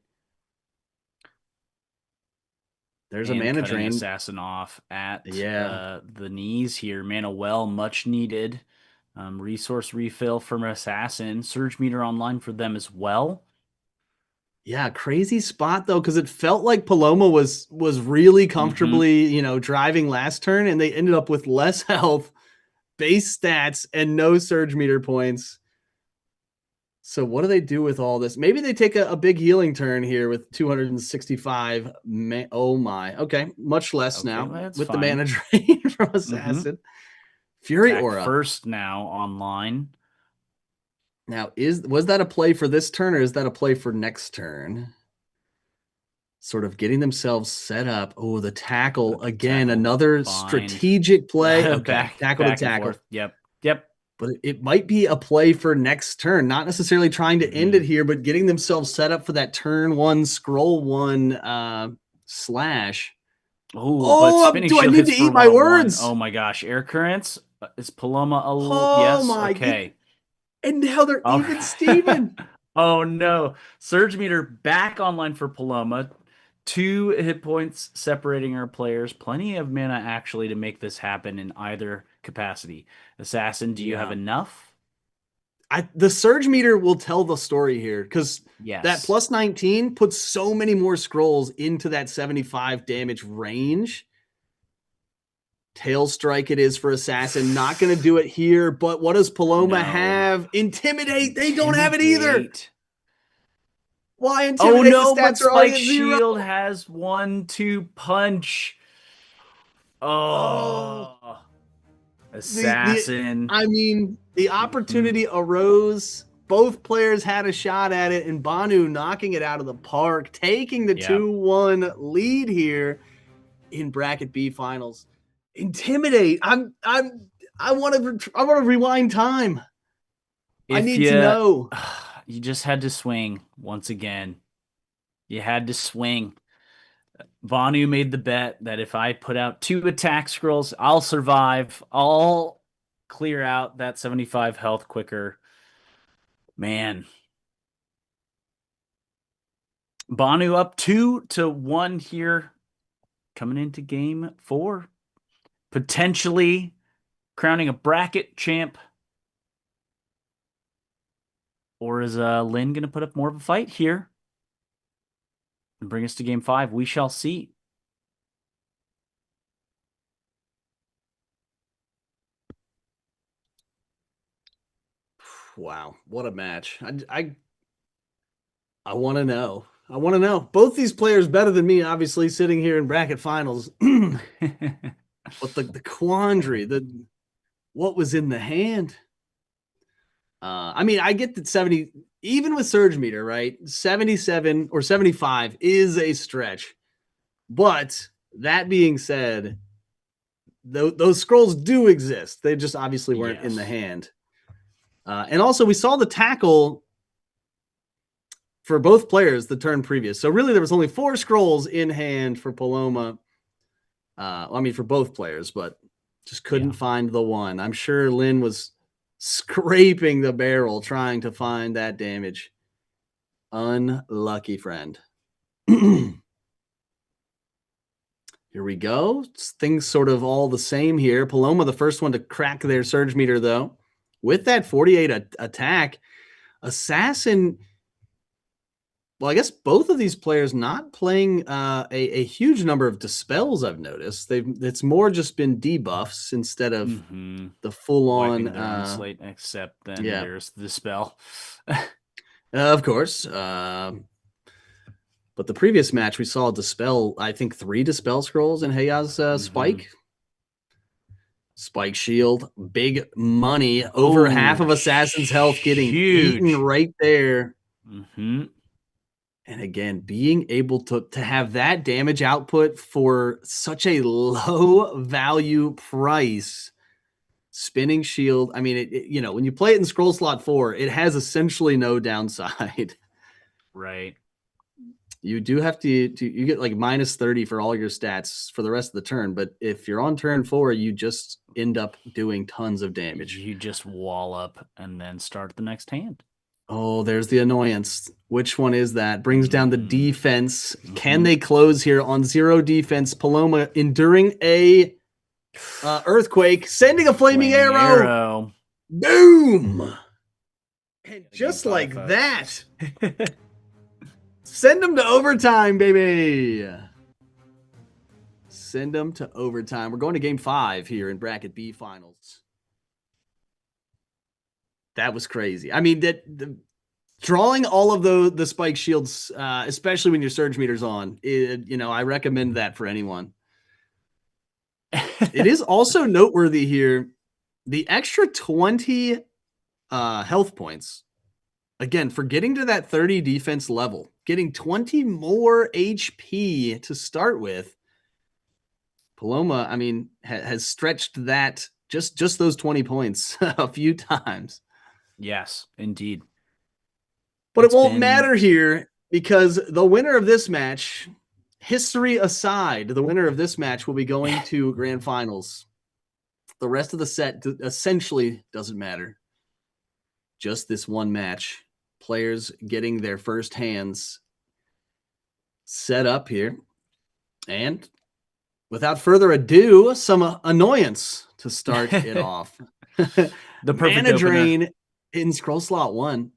There's a mana drain. Assassin off at the knees here. Mana well, much needed. Resource refill from Assassin. Surge meter online for them as well. Yeah, crazy spot though, because it felt like Paloma was really comfortably, driving last turn, and they ended up with less health, base stats, and no surge meter points. So what do they do with all this? Maybe they take a big healing turn here with 265. Oh my. Okay, much less now with the mana drain from Assassin. Fury Attack Aura first now online. Now, was that a play for this turn, or is that a play for next turn? Sort of getting themselves set up. Oh, the tackle again, another strategic play. Okay, tackle to tackle. Yep. But it might be a play for next turn, not necessarily trying to end it here, but getting themselves set up for that turn 1, scroll 1 slash. Oh, do I need to eat my words? Oh my gosh, air currents. Is Paloma a little? Oh yes. My okay. And now they're even Steven. Oh no. Surge meter back online for Paloma. 2 hit points separating our players. Plenty of mana actually to make this happen in either capacity. Assassin, do you have enough? The surge meter will tell the story here, because that plus 19 puts so many more scrolls into that 75 damage range. Tail strike it is for Assassin. Not going to do it here, but what does Paloma have? Intimidate. They don't have it either. Why intimidate? Oh no, the stats but are already Spike at 0. Shield has 1-2 punch. Oh. Assassin. The opportunity arose. Both players had a shot at it, and Banu knocking it out of the park, taking the 2-1 lead here in bracket B finals. Intimidate. I want to rewind time. I need to know. You just had to swing once again. You had to swing. Vanu made the bet that if I put out 2 attack scrolls, I'll survive. I'll clear out that 75 health quicker. Man. Banu up 2-1 here. Coming into game 4. Potentially crowning a bracket champ. Or is Lynn going to put up more of a fight here and bring us to game 5? We shall see. Wow, what a match. I want to know. I want to know. Both these players better than me, obviously, sitting here in bracket finals. But the quandary, what was in the hand? I get that 70, even with Surge Meter, right? 77 or 75 is a stretch. But that being said, those scrolls do exist. They just obviously weren't in the hand. And also, we saw the tackle for both players the turn previous. So really, there was only 4 scrolls in hand for Paloma. For both players, but just couldn't find the one. I'm sure Lynn was scraping the barrel trying to find that damage. Unlucky friend. Here we go. Things sort of all the same here. Paloma, the first one to crack their Surge Meter, though. With that 48 attack, Assassin... Well, I guess both of these players not playing a huge number of dispels, I've noticed. It's more just been debuffs instead of the full-on... slate, except then there's the dispel. Of course. But the previous match, we saw dispel, I think 3 dispel scrolls in Heia's Spike. Spike Shield, big money, over half of Assassin's health getting eaten right there. And again, being able to have that damage output for such a low value price, spinning shield. When you play it in Scroll Slot 4, it has essentially no downside. Right. You do have to you get like minus 30 for all your stats for the rest of the turn. But if you're on turn 4, you just end up doing tons of damage. You just wall up and then start the next hand. Oh, there's the annoyance. Which one is that? Brings down the defense. Can they close here on 0 defense? Paloma enduring a earthquake, sending a flaming arrow. Boom! And just like that, send them to overtime, baby. Send them to overtime. We're going to game 5 here in bracket B finals. That was crazy. Drawing all of the spike shields, especially when your Surge Meter's on, I recommend that for anyone. It is also noteworthy here, the extra 20 health points. Again, for getting to that 30 defense level, getting 20 more HP to start with. Paloma, has stretched that just those 20 points a few times. Yes, indeed. But it won't matter here because the winner of this match, history aside, the winner of this match will be going to grand finals. The rest of the set essentially doesn't matter. Just this one match. Players getting their first hands set up here. And without further ado, some annoyance to start it off. The Mana Drain in Scroll Slot 1.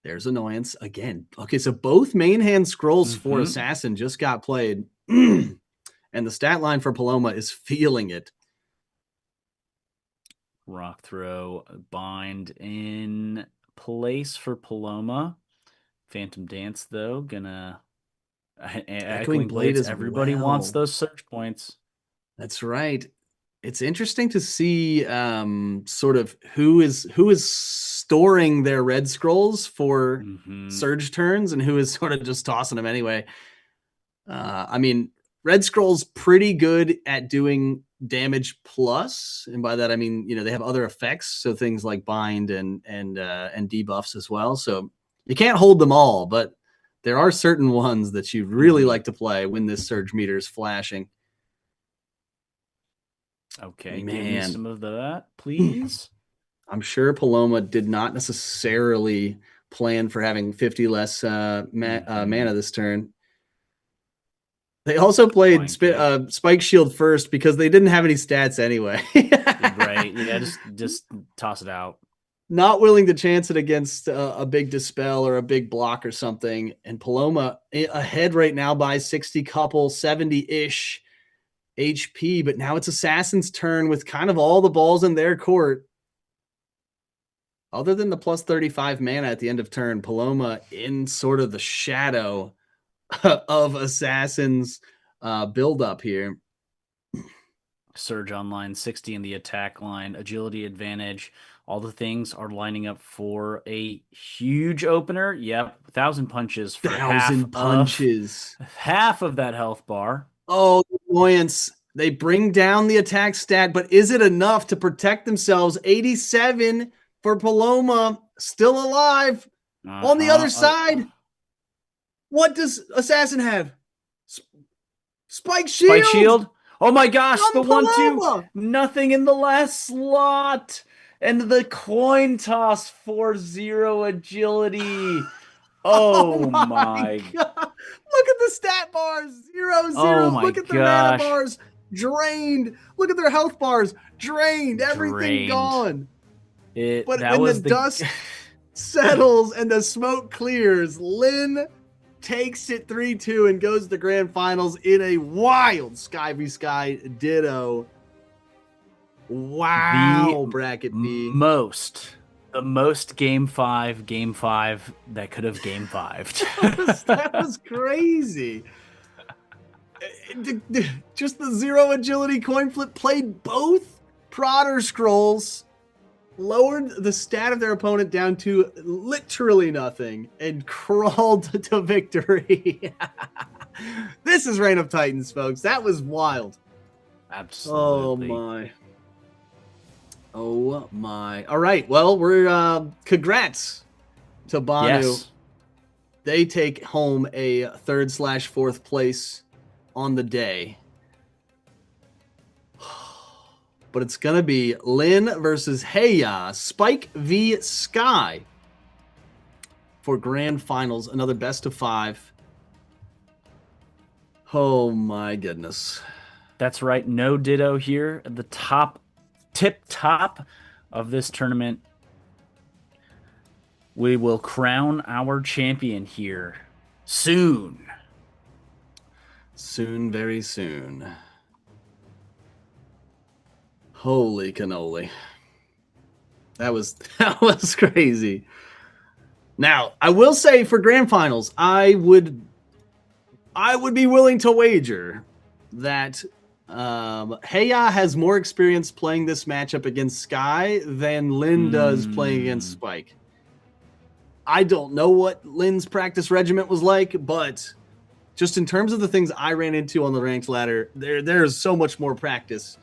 There's annoyance again. Okay, so both main hand scrolls for Assassin just got played. And the stat line for Paloma is feeling it. Rock Throw, bind in place for Paloma. Phantom Dance, though, gonna... Echoing Blades, everybody wants those search points. That's right. It's interesting to see sort of who is storing their red scrolls for surge turns and who is sort of just tossing them anyway. I mean, red scrolls pretty good at doing damage plus, and by that I mean, they have other effects, so things like bind and debuffs as well. So you can't hold them all, but there are certain ones that you really like to play when this surge meter is flashing. Okay, man. Give me some of that, please. I'm sure Paloma did not necessarily plan for having 50 less mana this turn. They also played Spike Shield first because they didn't have any stats anyway. Right. Yeah, just toss it out. Not willing to chance it against a big Dispel or a big block or something. And Paloma ahead right now by 60 couple, 70-ish HP, but now it's Assassin's turn with kind of all the balls in their court. Other than the plus 35 mana at the end of turn, Paloma in sort of the shadow of Assassin's build up here. Surge online, 60 in the attack line, agility advantage. All the things are lining up for a huge opener. Yep, 1,000 punches for 1,000 punches. Half of that health bar. Oh, annoyance. They bring down the attack stat, but is it enough to protect themselves? 87 for Paloma, still alive. On the other side, what does Assassin have? Spike Shield. Spike Shield. Oh my gosh, the Paloma. 1-2. Nothing in the last slot. And the coin toss for 0 agility. Oh my God. Look at the stat bars. 0, 0. Oh my Look at their mana bars. Drained. Look at their health bars. Drained. Everything gone. But when the dust settles and the smoke clears, Lynn takes it 3-2 and goes to the grand finals in a wild Sky v Sky Ditto. Wow, bracket B. The most game 5 that could have game 5'd. That was crazy. Just the 0 agility coin flip played both Prodder scrolls, lowered the stat of their opponent down to literally nothing, and crawled to victory. This is Reign of Titans, folks. That was wild. Absolutely. Oh my. All right. Well, we're congrats to Banu. Yes. They take home a 3rd/4th place on the day. But it's going to be Lynn versus Heya, Spike v Sky for grand finals. Another best of 5. Oh my goodness. That's right. No Ditto here at the tip top of this tournament. We will crown our champion here soon. Soon, very soon. Holy cannoli. That was crazy. Now, I will say for grand finals, I would be willing to wager that Heya has more experience playing this matchup against Sky than Lynn does playing against Spike. I don't know what Lynn's practice regiment was like, but just in terms of the things I ran into on the ranked ladder, there's so much more practice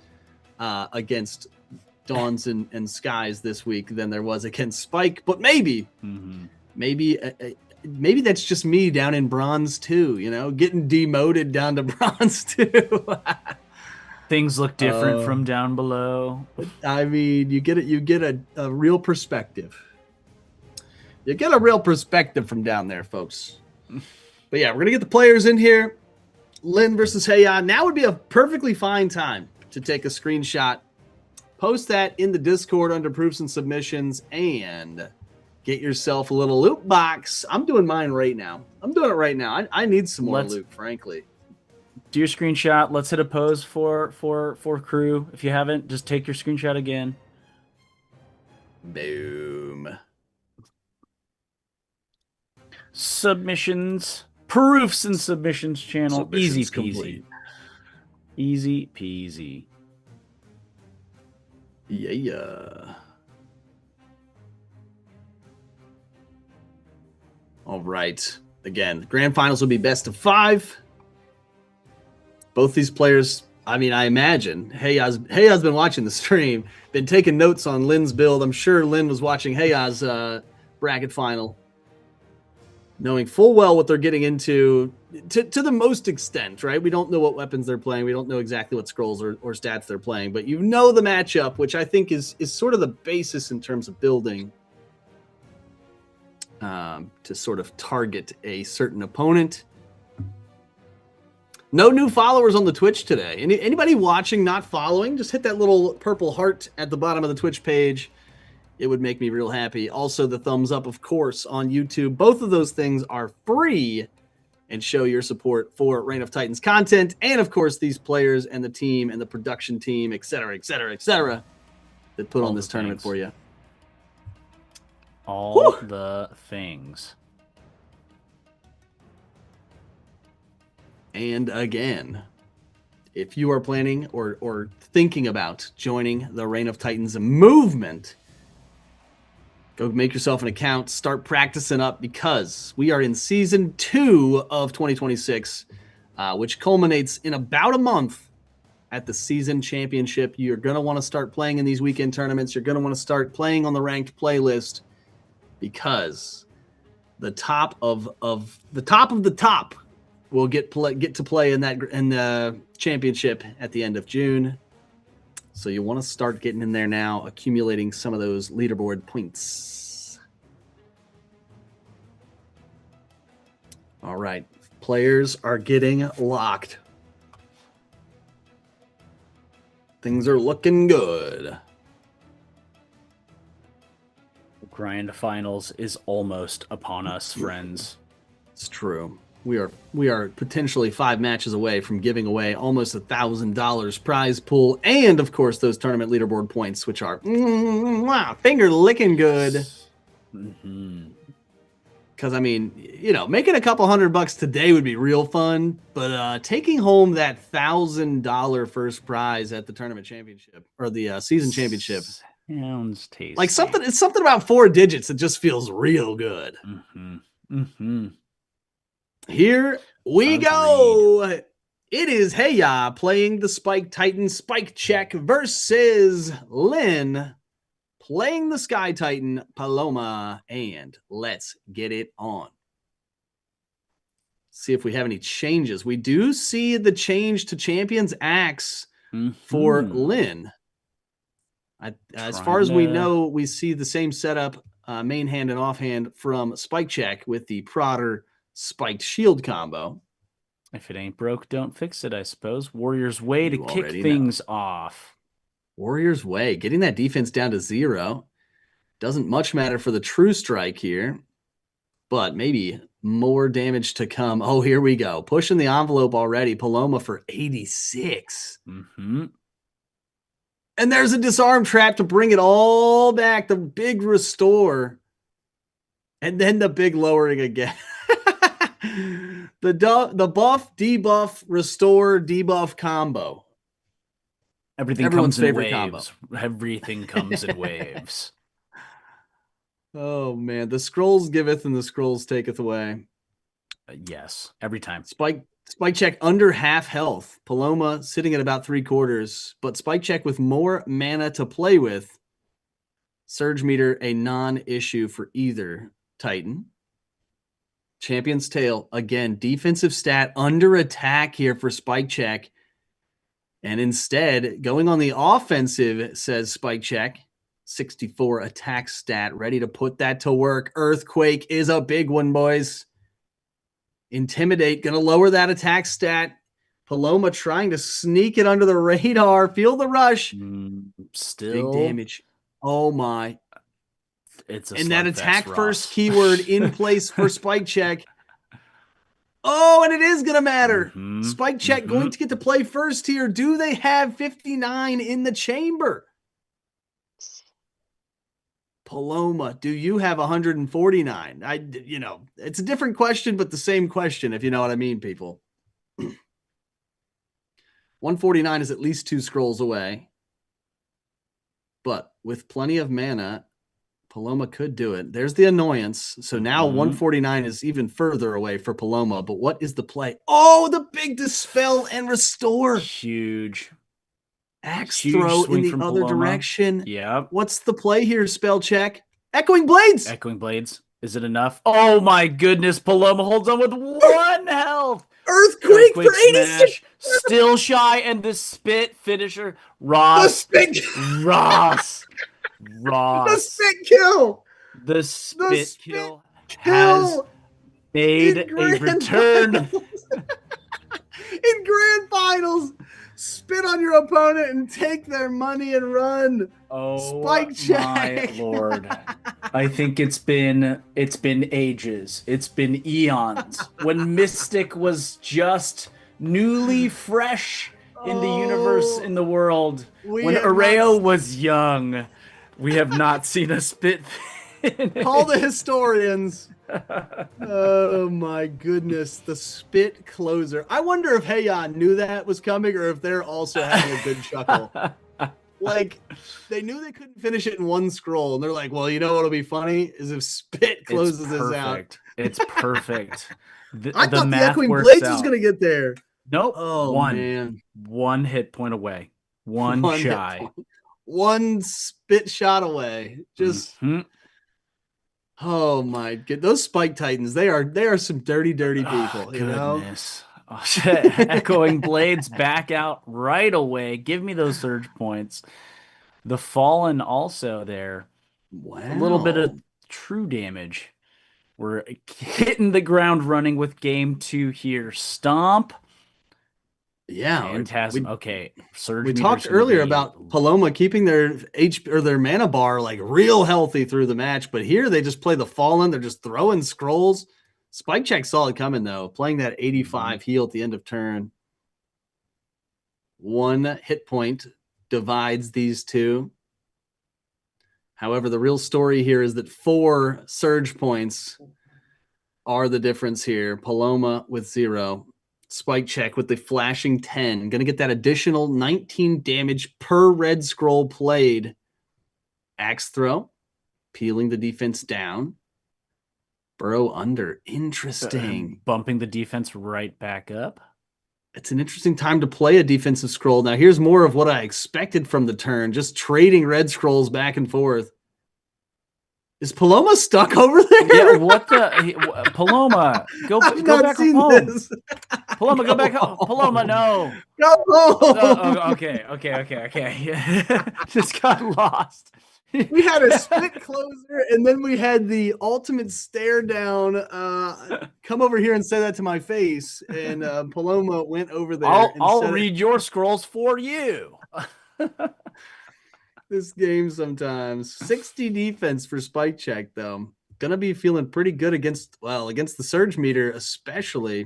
against Dawns and Skies this week than there was against Spike. But maybe that's just me down in Bronze 2, getting demoted down to Bronze 2. Things look different from down below. I mean, you get a real perspective. You get a real perspective from down there, folks. But yeah, we're going to get the players in here. Lynn versus Heya. Now would be a perfectly fine time to take a screenshot. Post that in the Discord under proofs and submissions and get yourself a little loot box. I'm doing mine right now. I need some more loot, frankly. Do your screenshot. Let's hit a pose for crew. If you haven't, just take your screenshot again. Boom. Submissions, proofs and submissions channel. Easy peasy. Complete. Easy peasy. Yeah. All right. Again, grand finals will be best of 5. Both these players, I mean, I imagine Hayaz been watching the stream, been taking notes on Lynn's build. I'm sure Lynn was watching Hayaz bracket final, knowing full well what they're getting into to the most extent, right? We don't know what weapons they're playing. We don't know exactly what scrolls or stats they're playing, but you know the matchup, which I think is sort of the basis in terms of building to sort of target a certain opponent. No new followers on the Twitch today. Anybody watching not following, just hit that little purple heart at the bottom of the Twitch page. It would make me real happy. Also, the thumbs up, of course, on YouTube. Both of those things are free and show your support for Reign of Titans content. And, of course, these players and the team and the production team, et cetera, that put on this tournament for you. All the things. And again, if you are planning or thinking about joining the Reign of Titans movement, go make yourself an account, start practicing up, because we are in season 2 of 2026, which culminates in about a month at the season championship. You're going to want to start playing in these weekend tournaments. You're going to want to start playing on the ranked playlist, because the top of the top will get to play in the championship at the end of June. So you want to start getting in there now, accumulating some of those leaderboard points. All right, players are getting locked. Things are looking good. Grand finals is almost upon us, friends. It's true. We are potentially 5 matches away from giving away almost $1,000 prize pool, and of course those tournament leaderboard points, which are finger licking good. Because I mean, making a couple $100 today would be real fun, but taking home that $1,000 first prize at the tournament championship or the season championship sounds tasty. Like it's something about 4 digits. It just feels real good. Here we go. It is Heya playing the Spike Titan Spike Check versus Lynn playing the Sky Titan Paloma. And let's get it on. See if we have any changes. We do see the change to Champion's Axe for Lynn. As far as we know, we see the same setup, main hand and offhand from Spike Check with the Prodder Spiked Shield combo. If it ain't broke, don't fix it, I suppose. Warrior's Way to kick things off. Warrior's Way, getting that defense down to 0. Doesn't much matter for the True Strike here, but maybe more damage to come. Oh, here we go. Pushing the envelope already. Paloma for 86. And there's a disarm trap to bring it all back. The big restore. And then the big lowering again. The buff, debuff, restore, debuff combo. Everyone's favorite combo. Everything comes in waves. Oh man, the scrolls giveth and the scrolls taketh away. Yes, every time. Spike Check under half health. Paloma sitting at about 3/4, but Spike Check with more mana to play with. Surge meter a non-issue for either Titan. Champion's Tale, again, defensive stat under attack here for Spike Check. And instead, going on the offensive, says Spike Check. 64 attack stat, ready to put that to work. Earthquake is a big one, boys. Intimidate, gonna lower that attack stat. Paloma trying to sneak it under the radar. Feel the rush. Still big damage. Oh my. It's a and that attack Ross. First keyword in place for Spike Check. Oh, and it is going to matter. Spike Check going to get to play first here. Do they have 59 in the chamber? Paloma, do you have 149? It's a different question, but the same question, if you know what I mean, people. 149 is at least 2 scrolls away. But with plenty of mana, Paloma could do it. There's the annoyance. So now 149 is even further away for Paloma. But what is the play? Oh, the big dispel and restore. Huge. Axe Huge throw in swing the from other Paloma. direction. Yep. What's the play here, spell check? Echoing Blades. Echoing Blades. Is it enough? Oh my goodness. Paloma holds on with 1 health. Earthquake for 86. Still shy, and the spit finisher. The spit. Ross. The spit kill. The spit kill has made a return. In grand finals, spit on your opponent and take their money and run. Oh, Spike check. My lord. I think it's been ages. It's been eons. When Mystic was just newly fresh in the universe, in the world. When Areo was young. We have not seen a spit finish. Call the historians. Oh my goodness, the spit closer. I wonder if Heian knew that was coming or if they're also having a good chuckle. Like, they knew they couldn't finish it in one scroll, and they're like, well, you know what'll be funny is if spit closes this out. It's perfect. I thought the Echoing Blades was going to get there. Nope. Oh, man. 1 hit point away. One shy. One spit shot away. Just oh my god, those Spike Titans, they are some dirty people. You goodness. Echoing Blades back out right away. Give me those surge points. The Fallen also there. Wow. A little bit of true damage. We're hitting the ground running with game 2 here. Stomp. Yeah, Phantasm. Okay, surge. We talked earlier about Paloma keeping their their mana bar like real healthy through the match, but here they just play the Fallen. They're just throwing scrolls. Spike check saw it coming though, playing that 85 heal at the end of turn. 1 hit point divides these two. However, the real story here is that 4 surge points are the difference here. Paloma with 0. Spike check with the flashing 10. Going to get that additional 19 damage per red scroll played. Axe throw. Peeling the defense down. Burrow under. Interesting. Bumping the defense right back up. It's an interesting time to play a defensive scroll. Now, here's more of what I expected from the turn. Just trading red scrolls back and forth. Is Paloma stuck over there? Yeah, what the... Paloma, go back home. Paloma, go back home. Paloma, no. Go home. Okay. Just got lost. We had a split closer, and then we had the ultimate stare down. Come over here and say that to my face. And Paloma went over there. I'll read your scrolls for you. This game sometimes. 60 defense for Spike check, though. Gonna be feeling pretty good against the surge meter, especially.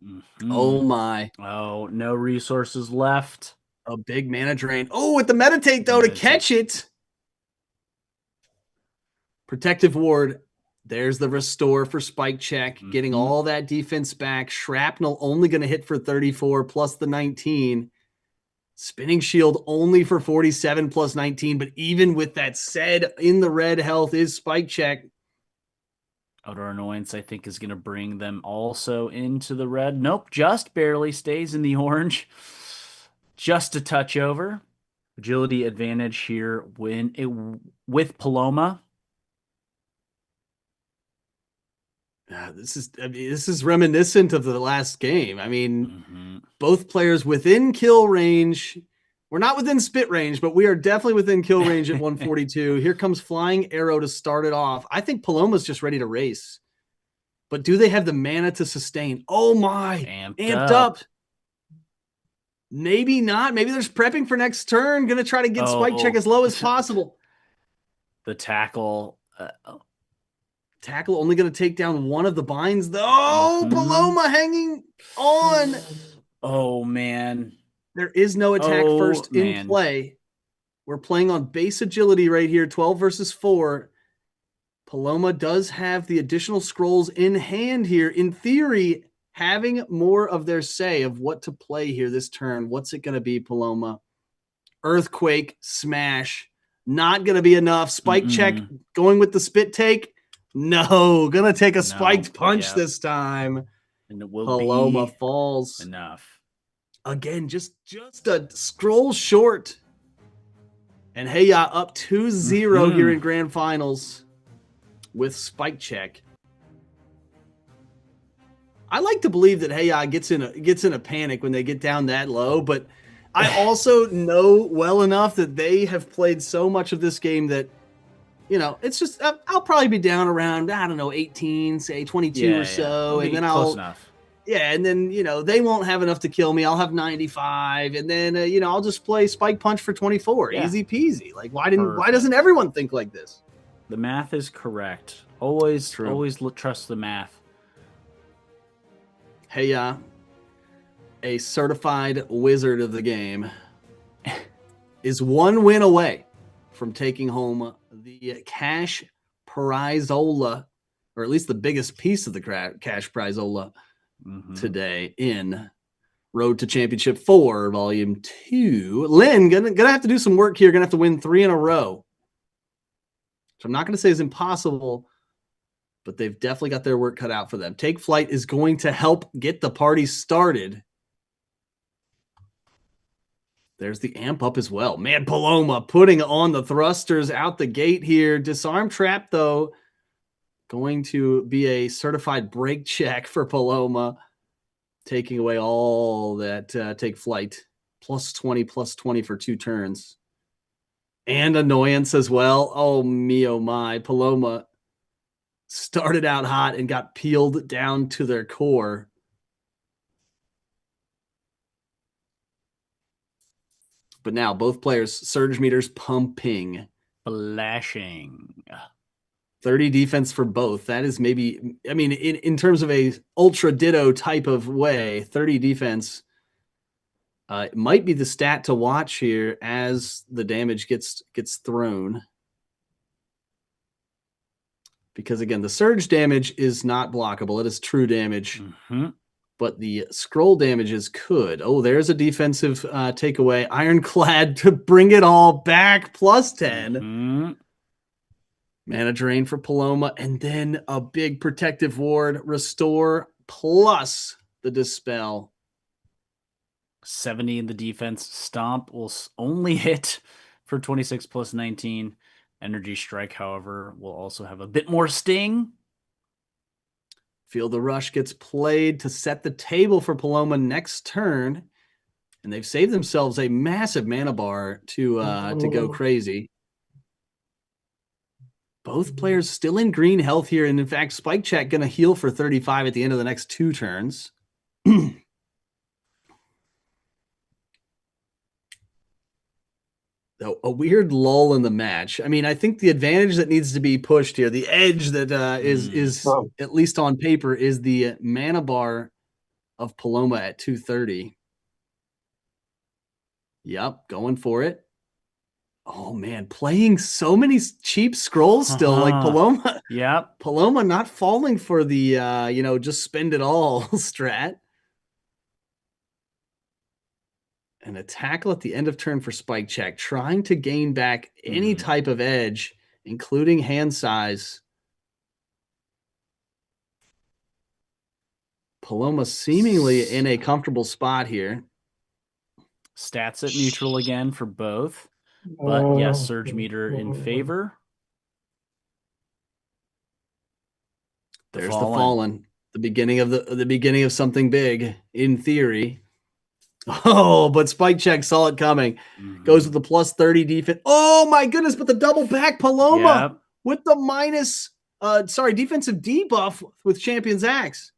Mm-hmm. Oh my. Oh, no resources left. A big mana drain. Oh, with the meditate, though, to catch it. Protective ward. There's the restore for Spike check. Mm-hmm. Getting all that defense back. Shrapnel only going to hit for 34 plus the 19. Spinning shield only for 47 plus 19. But even with that said, in the red health is Spike check. Outer Annoyance, I think, is going to bring them also into the red. Nope, just barely stays in the orange. Just a touch over. Agility advantage here with Paloma. This is reminiscent of the last game. I mean, both players within kill range. We're not within spit range, but we are definitely within kill range at 142. Here comes Flying Arrow to start it off. I think Paloma's just ready to race. But do they have the mana to sustain? Oh my, amped up. Maybe not. Maybe they're just prepping for next turn. Going to try to get Spike check as low as possible. The tackle. Tackle only going to take down one of the binds, though. Oh, Paloma hanging on. Oh, man. There is no attack first in play. We're playing on base agility right here, 12 versus 4. Paloma does have the additional scrolls in hand here. In theory, having more of their say of what to play here this turn. What's it going to be, Paloma? Earthquake, smash. Not going to be enough. Spike check going with the spit take. No, going to take a spiked punch this time. And it will Paloma be falls. enough. Again, just a scroll short. And Heya up 2-0 here in grand finals with spike check. I like to believe that Heya gets in a panic when they get down that low, but I also know well enough that they have played so much of this game that, you know, it's just I'll probably be down around, I don't know, 18, say 22 or so, and then close enough. Yeah, and then, you know, they won't have enough to kill me. I'll have 95, and then you know, I'll just play spike punch for 24. Yeah. Easy peasy. Like why doesn't everyone think like this? The math is correct. Always trust the math. Heya, a certified wizard of the game, is one win away from taking home the cash prizola, or at least the biggest piece of the cash prizola today in Road to Championship 4, Volume 2. Lynn, gonna have to do some work here. Gonna have to win 3 in a row. So I'm not gonna say it's impossible, but they've definitely got their work cut out for them. Take Flight is going to help get the party started. There's the amp up as well. Man, Paloma putting on the thrusters out the gate here. Disarm trap, though, going to be a certified break check for Paloma, taking away all that Take Flight. Plus 20 for 2 turns. And annoyance as well. Oh, me, oh my. Paloma started out hot and got peeled down to their core. But now both players, surge meters pumping. Flashing. 30 defense for both. That is maybe, I mean, in terms of a ultra ditto type of way, 30 defense might be the stat to watch here as the damage gets thrown. Because again, the surge damage is not blockable. It is true damage. But the scroll damages could. Oh, there's a defensive takeaway. Ironclad to bring it all back. Plus 10. Mana drain for Paloma. And then a big protective ward. Restore plus the dispel. 70 in the defense. Stomp will only hit for 26 plus 19. Energy Strike, however, will also have a bit more sting. Feel the Rush gets played to set the table for Paloma next turn. And they've saved themselves a massive mana bar to go crazy. Both players still in green health here. And in fact, Spike Check going to heal for 35 at the end of the next 2 turns. A weird lull in the match. I mean, I think the advantage that needs to be pushed here, the edge that is at least on paper, is the mana bar of Paloma at 230. Yep, going for it. Oh man, playing so many cheap scrolls still, like Paloma. Yep, Paloma not falling for the just spend it all strat. And a tackle at the end of turn for Spike Check, trying to gain back any type of edge, including hand size. Paloma seemingly in a comfortable spot here. Stats at neutral again for both. But yes, surge meter in favor. There's the Fallen. The beginning of something big, in theory. Oh, but Spike Check saw it coming. Goes with the plus 30 defense. Oh my goodness, but the double back Paloma with the defensive debuff with Champion's Axe.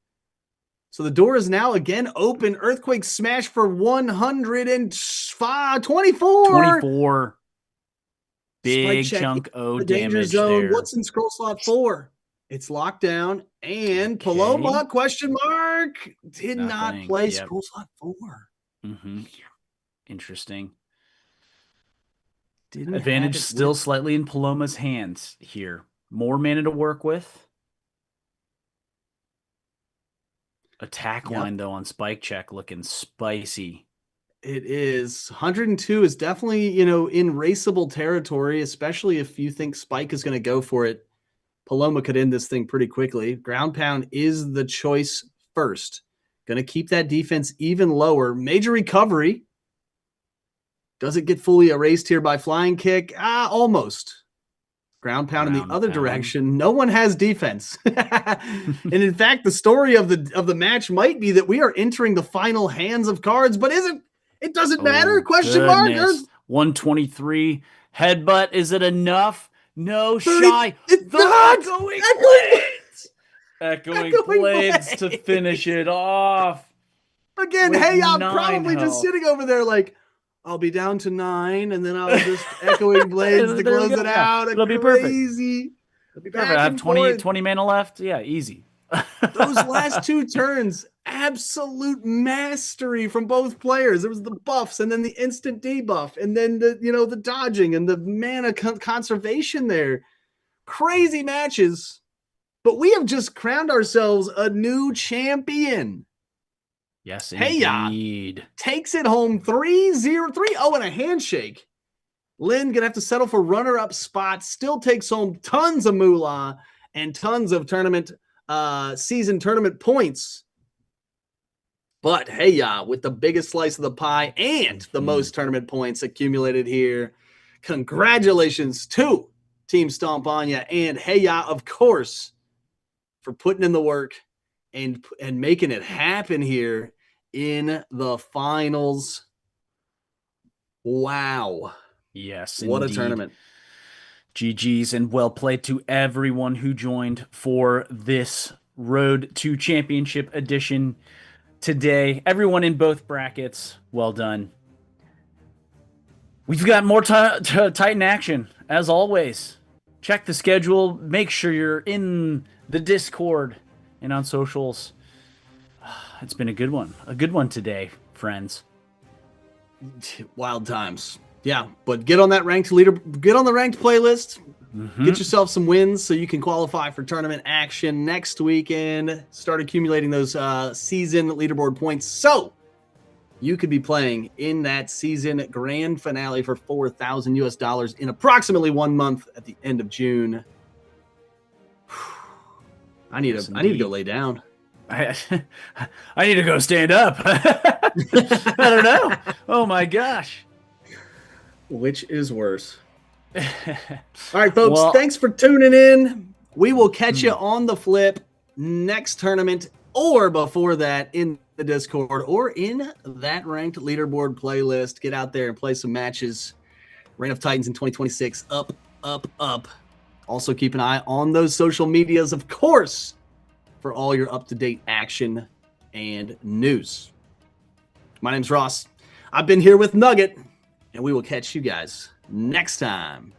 So the door is now again open. Earthquake smash for 124. 24. Big chunk of damage zone. there. What's in scroll slot 4? It's locked down. And Paloma, question mark, did not play scroll slot 4. Interesting. Advantage still slightly in Paloma's hands here. More mana to work with. Attack line, though, on Spike Check looking spicy. It is. 102 is definitely, in raceable territory, especially if you think Spike is going to go for it. Paloma could end this thing pretty quickly. Ground pound is the choice first. Going to keep that defense even lower. Major recovery. Does it get fully erased here by flying kick? Almost. Ground pound in the other direction. No one has defense. And in fact, the story of the match might be that we are entering the final hands of cards, but it doesn't matter? Question mark. 123 headbutt. Is it enough? No, 30, shy. It's not. Echoing blades to finish it off. Again, hey, I'm probably just sitting over there like, I'll be down to 9, and then I'll just echoing blades to close it out. It'll be perfect. It'll be perfect. I have 20 mana left. Yeah, easy. Those last 2 turns, absolute mastery from both players. There was the buffs and then the instant debuff and then the dodging and the mana conservation there. Crazy matches. But we have just crowned ourselves a new champion. Yes, indeed. Takes it home 3-0 and a handshake. Lynn gonna have to settle for runner-up spot. Still takes home tons of moolah and tons of season tournament points. But with the biggest slice of the pie and the most tournament points accumulated here, congratulations to Team Stompania and Heya, of course, for putting in the work and making it happen here in the finals. Wow. Yes, what indeed. A tournament. GG's and well played to everyone who joined for this Road to Championship edition today. Everyone in both brackets, well done. We've got more Titan action, as always. Check the schedule. Make sure you're in the Discord and on socials. It's been a good one today, friends. Wild times. Yeah, but get on that ranked playlist. Get yourself some wins so you can qualify for tournament action next weekend. Start accumulating those season leaderboard points so you could be playing in that season grand finale for $4,000 in approximately 1 month at the end of June. I need to go lay down. I need to go stand up. I don't know. Oh my gosh. Which is worse? All right, folks, thanks for tuning in. We will catch you on the flip next tournament or before that in the Discord or in that ranked leaderboard playlist. Get out there and play some matches. Reign of Titans in 2026. Up, up, up. Also keep an eye on those social medias, of course, for all your up-to-date action and news. My name's Ross. I've been here with Nugget, and we will catch you guys next time.